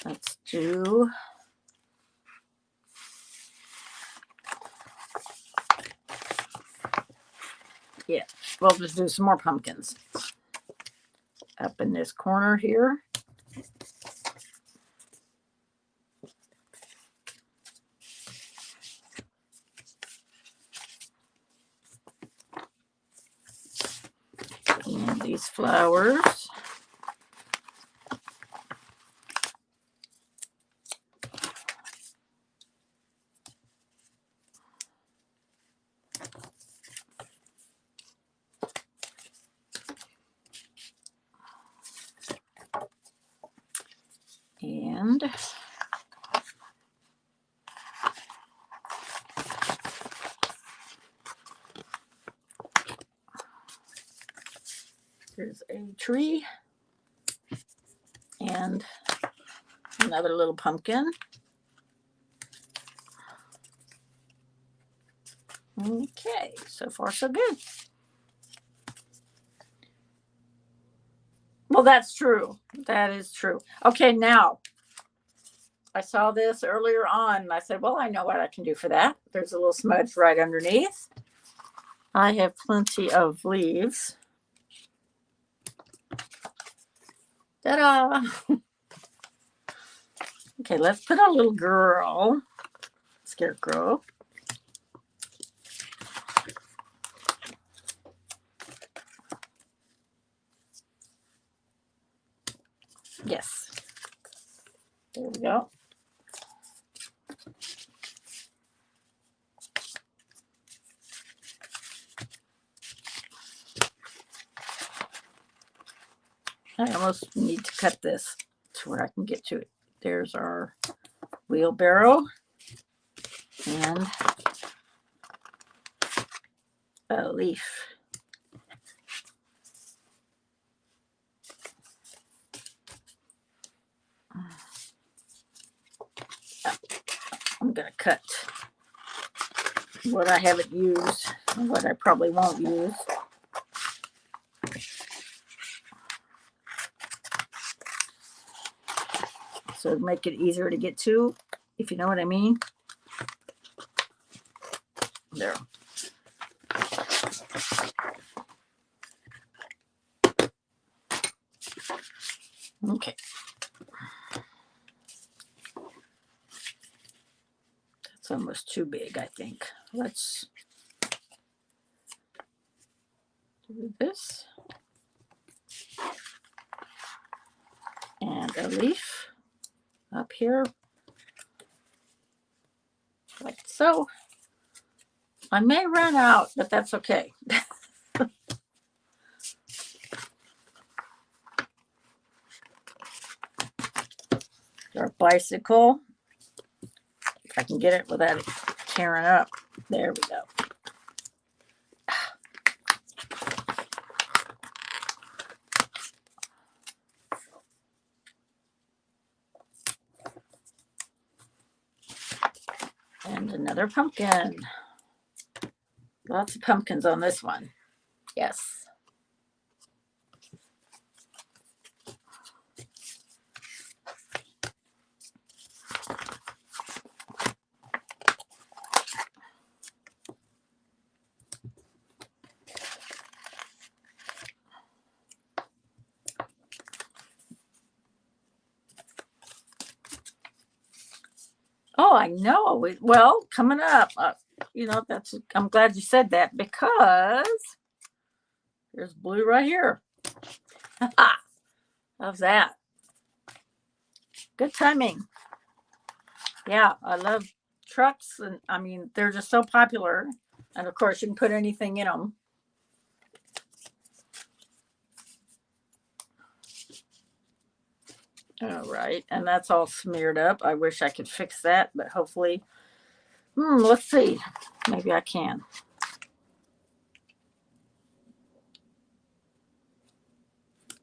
let's do we'll just do some more pumpkins up in this corner here. And these flowers. And there's a tree and another little pumpkin. Okay, so far so good. Well, that's true. That is true. Okay, now I saw this earlier on and I said, well, I know what I can do for that. There's a little smudge right underneath. I have plenty of leaves. Ta-da! Okay, let's put our little girl, Scarecrow. Yes. There we go. I almost need to cut this to where I can get to it. There's our wheelbarrow and a leaf. I'm going to cut what I haven't used and what I probably won't use. So make it easier to get to, if you know what I mean. There. Okay. That's almost too big, I think. Let's do this. And a leaf up here, like so. I may run out, but that's okay. Our bicycle. If I can get it without it tearing up. There we go. And another pumpkin. Lots of pumpkins on this one. Yes. Oh, I know. Well, coming up, you know, I'm glad you said that because there's blue right here. How's that? Good timing. Yeah, I love trucks, and I mean, they're just so popular. And of course, you can put anything in them. All right, and that's all smeared up. I wish I could fix that, but hopefully, let's see. Maybe I can.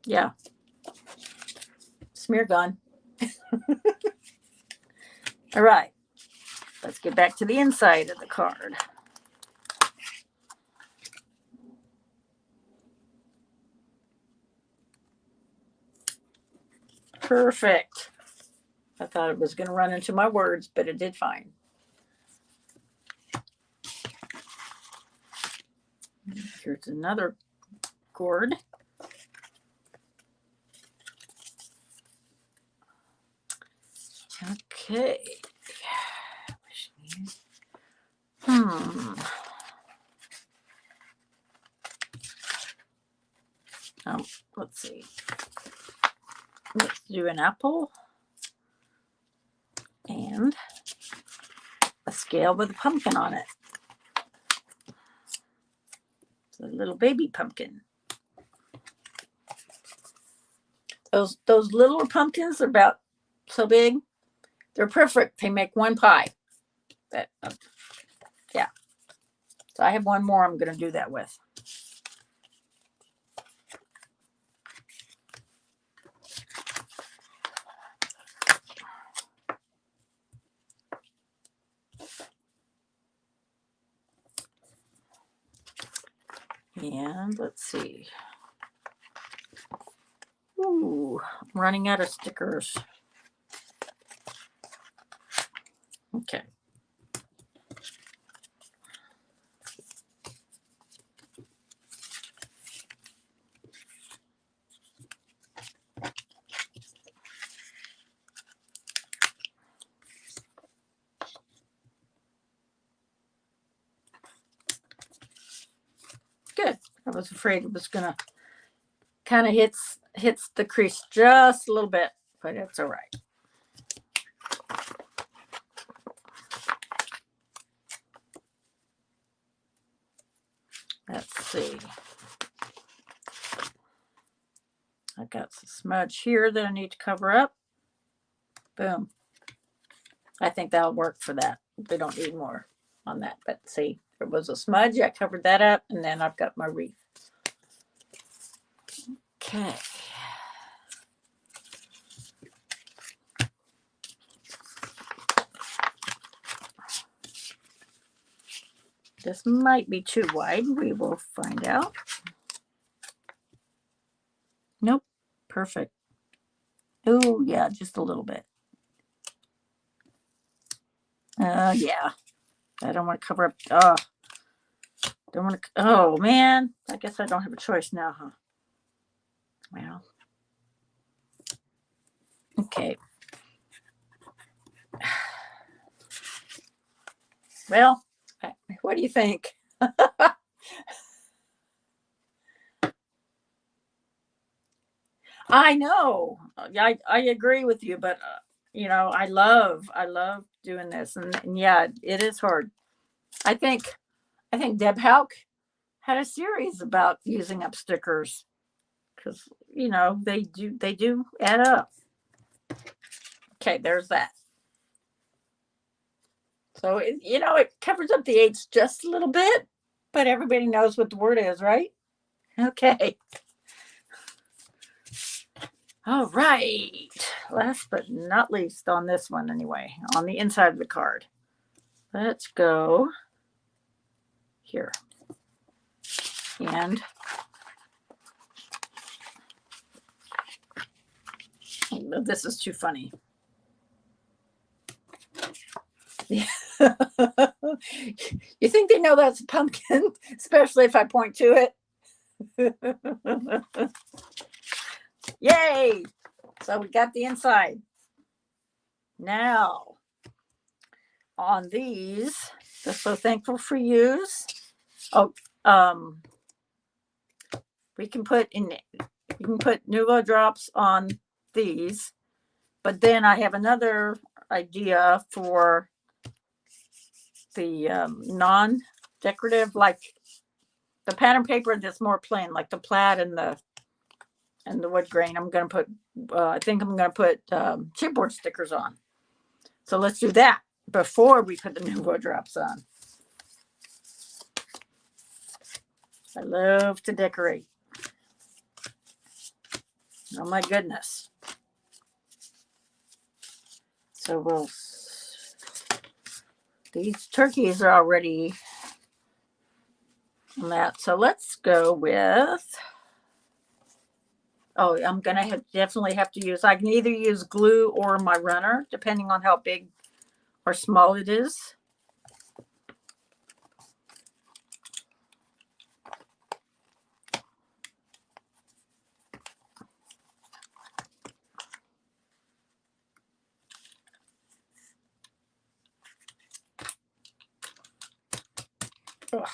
Yeah. Smear gun. All right. Let's get back to the inside of the card. Perfect. I thought it was going to run into my words, but it did fine. Here's another gourd. Okay. Let's see. Let's do an apple and a scale with a pumpkin on it. It's a little baby pumpkin. Those little pumpkins are about so big. They're perfect. They make one pie. Yeah. So I have one more I'm going to do that with. And let's see. Ooh, I'm running out of stickers. Okay. was afraid it was gonna kind of hits the crease just a little bit, but it's all right. Let's see. I got some smudge here that I need to cover up. Boom. I think that'll work for that. We don't need more on that. But see, there was a smudge. I covered that up, and then I've got my wreath. Okay. This might be too wide. We will find out. Nope. Perfect. Oh, yeah, just a little bit. Yeah. I don't want to cover up. Don't want to. Oh, man. I guess I don't have a choice now, huh? Well. Okay. Well, what do you think? I know. I agree with you, but you know, I love doing this, and yeah, it is hard. I think Deb Hauk had a series about using up stickers because you know they do add up. Okay, there's that. So it covers up the H just a little bit, but everybody knows what the word is, right? Okay. All right. Last but not least on this one anyway, on the inside of the card. Let's go here. And this is too funny. You think they know that's a pumpkin, especially if I point to it. Yay! So we got the inside. Now, on these, just so thankful for yous. Oh, you can put Nuvo drops on these, but then I have another idea for the non-decorative, like the pattern paper that's more plain, like the plaid and the wood grain. I'm going to put, I think I'm going to put chipboard stickers on. So let's do that before we put the Nuvo drops on. I love to decorate. Oh my goodness. So these turkeys are already on that. So let's go with, I'm going to definitely have to use, I can either use glue or my runner, depending on how big or small it is. Ugh.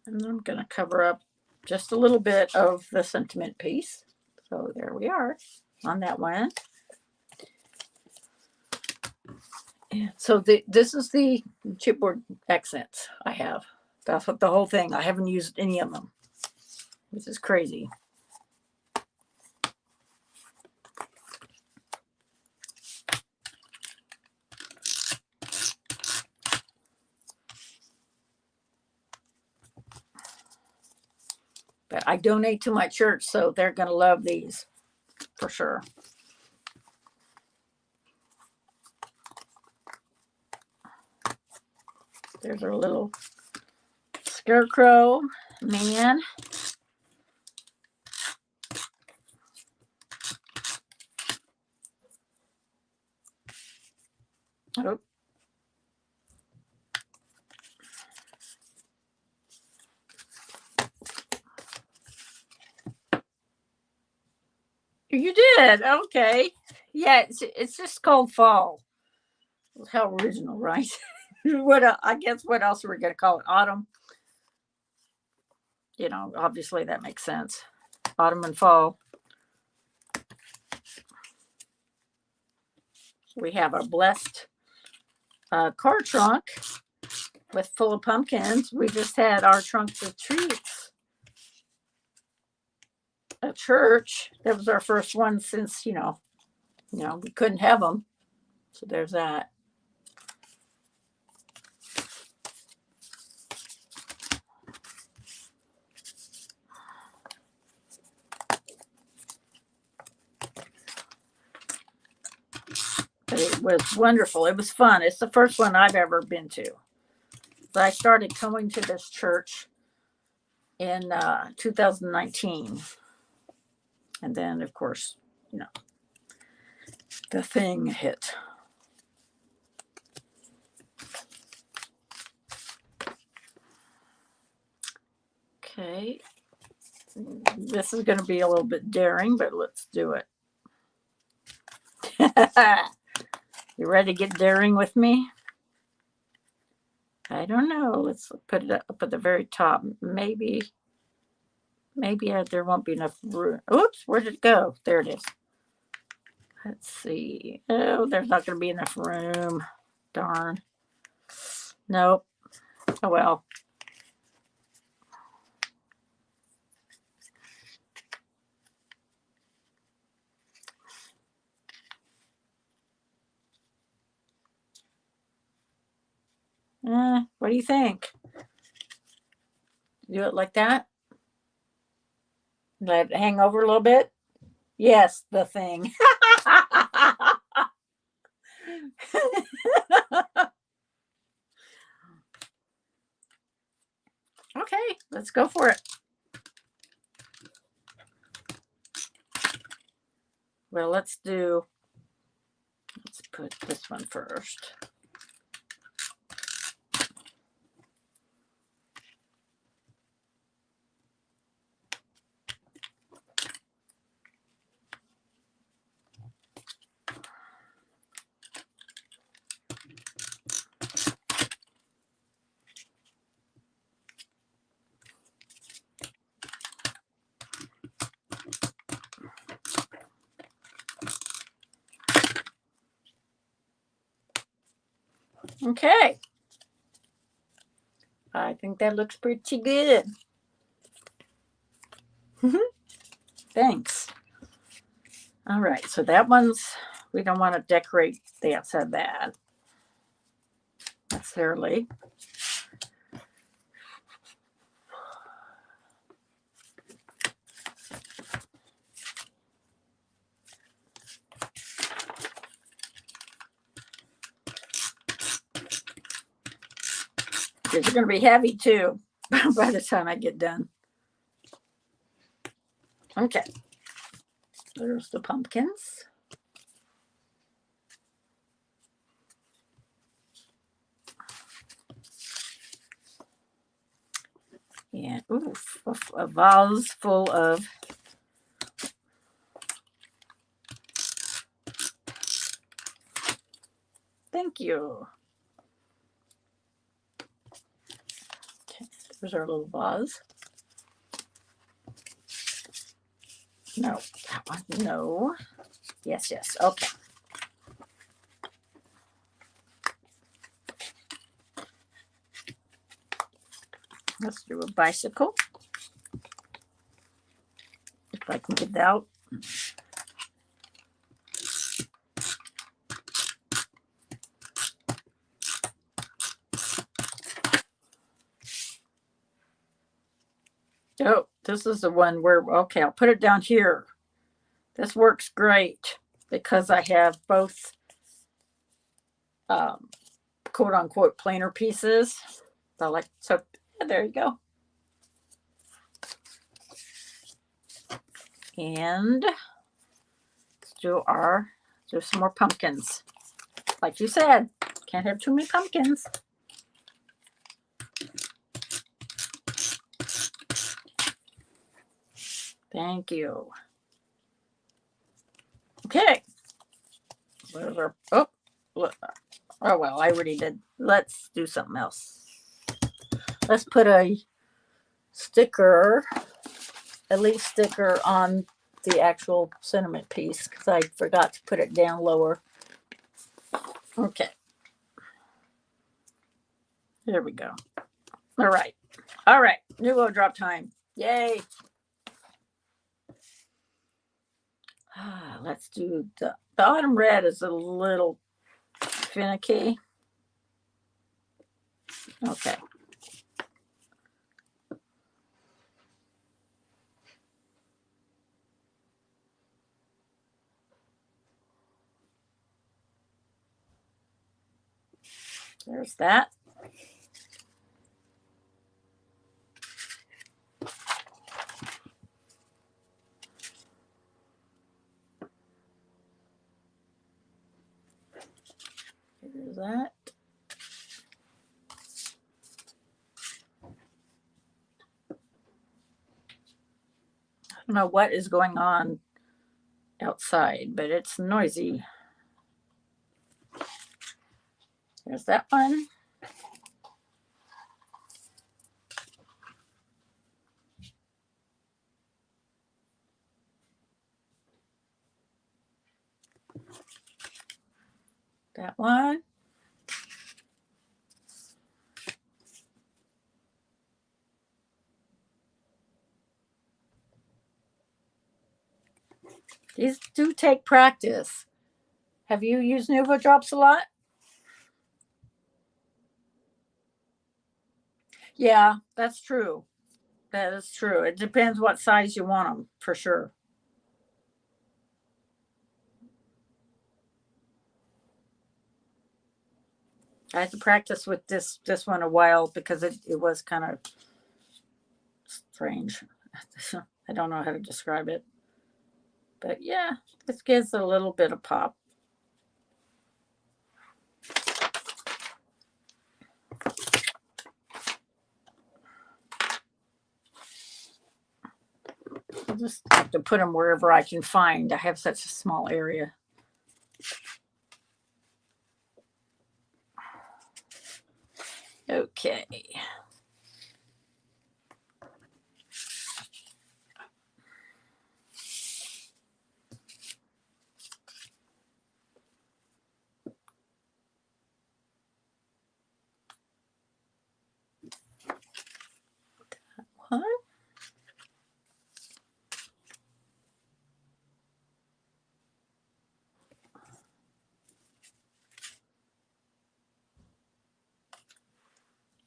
And I'm going to cover up just a little bit of the sentiment piece. So there we are on that one. And so this is the chipboard accents I have. That's what the whole thing. I haven't used any of them. This is crazy. But I donate to my church, so they're going to love these for sure. There's our little scarecrow man. Oh. You did? Okay. Yeah, it's just called fall. How original, right? I guess what else we're going to call it? Autumn. You know, obviously that makes sense. Autumn and fall. We have our blessed car trunk with full of pumpkins. We just had our trunk of treats at church. That was our first one since, we couldn't have them. So there's that. But it was wonderful. It was fun. It's the first one I've ever been to. But I started coming to this church in 2019. And then, of course, the thing hit. Okay. This is going to be a little bit daring, but let's do it. You ready to get daring with me? I don't know. Let's put it up at the very top. Maybe there won't be enough room. Oops, where did it go? There it is. Let's see. Oh, there's not going to be enough room. Darn. Nope. Oh, well. What do you think? Do it like that? Let it hang over a little bit? Yes, the thing. Okay, let's go for it. Well, let's put this one first. Okay. I think that looks pretty good. Thanks. All right, so that we don't want to decorate the outside of that necessarily. It's going to be heavy too by the time I get done. Okay. There's the pumpkins. And a vase full of thank you. Okay, there's our little vase. No, that one. No. Yes. Okay. Let's do a bicycle. If I can get it out. Oh, this is the one where, okay, I'll put it down here. This works great because I have both quote unquote planer pieces. So yeah, there you go. And let's do some more pumpkins. Like you said, can't have too many pumpkins. Thank you. Okay. Where's our, Oh, well, I already did. Let's do something else. Let's put a sticker, a leaf sticker on the actual sentiment piece because I forgot to put it down lower. Okay. There we go. All right. All right. Nuvo drop time. Yay. Let's do the autumn red is a little finicky. Okay. There's that. There's that. I don't know what is going on outside, but it's noisy. There's that one. That one. These do take practice. Have you used Nuvo drops a lot? Yeah, that's true. That is true. It depends what size you want them, for sure. I had to practice with this one a while because it was kind of strange. I don't know how to describe it. But yeah, this gives a little bit of pop. I'll just have to put them wherever I can find. I have such a small area. Okay. What?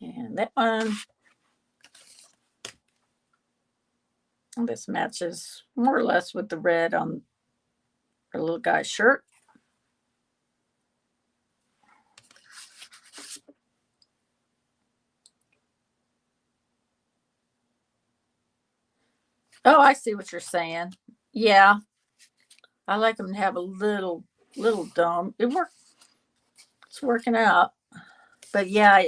And that one. This matches more or less with the red on our little guy's shirt. Oh, I see what you're saying. Yeah, I like them to have a little dome. It works. It's working out. But yeah,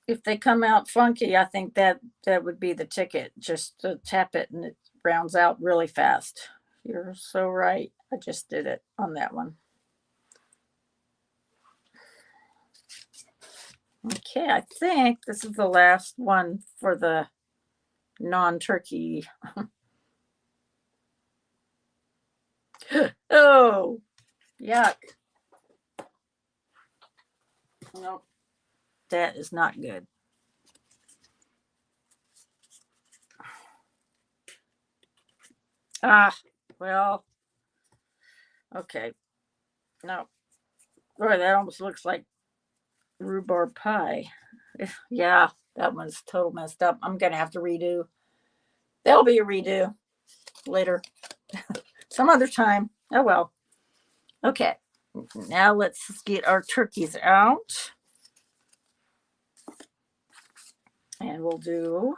if they come out funky, I think that would be the ticket. Just to tap it and it rounds out really fast. You're so right. I just did it on that one. Okay, I think this is the last one for the non-turkey. Oh, yuck. Nope, that is not good. Ah, well, okay. No, boy, that almost looks like rhubarb pie. Yeah, that one's total messed up. I'm gonna have to redo. There'll be a redo later, some other time. Oh well. Okay, now let's get our turkeys out, and we'll do.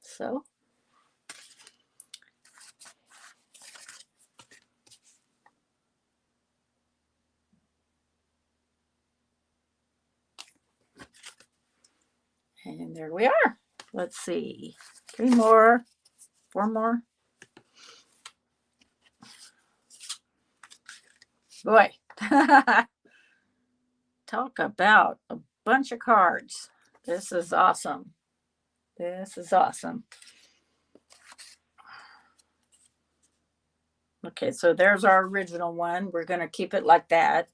So there we are. Let's see. 3 more, 4 more. Boy, talk about a bunch of cards. This is awesome. This is awesome. Okay, so there's our original one. We're going to keep it like that.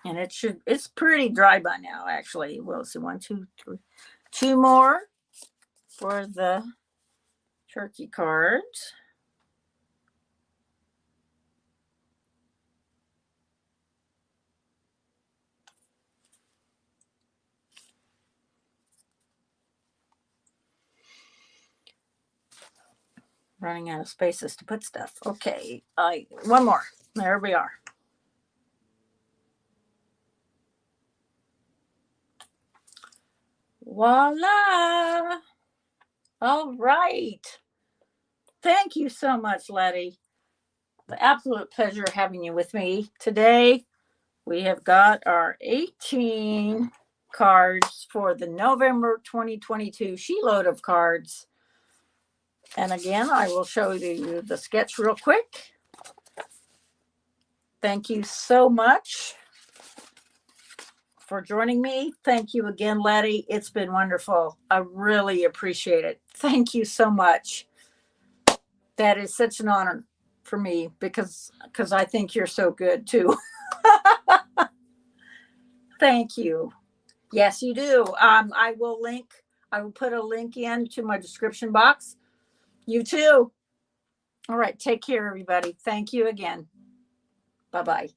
And it's pretty dry by now, actually. We'll see 1, 2, 3. 2 more for the turkey cards. Running out of spaces to put stuff. Okay, one more. There we are. Voila! All right. Thank you so much, Letty. The absolute pleasure having you with me today. We have got our 18 cards for the November 2022 Sheetload of Cards. And again, I will show you the sketch real quick. Thank you so much for joining me. Thank you again, Letty. It's been wonderful. I really appreciate it. Thank you so much. That is such an honor for me because I think you're so good too. Thank you. Yes, you do. I will put a link into my description box. You too. All right. Take care, everybody. Thank you again. Bye-bye.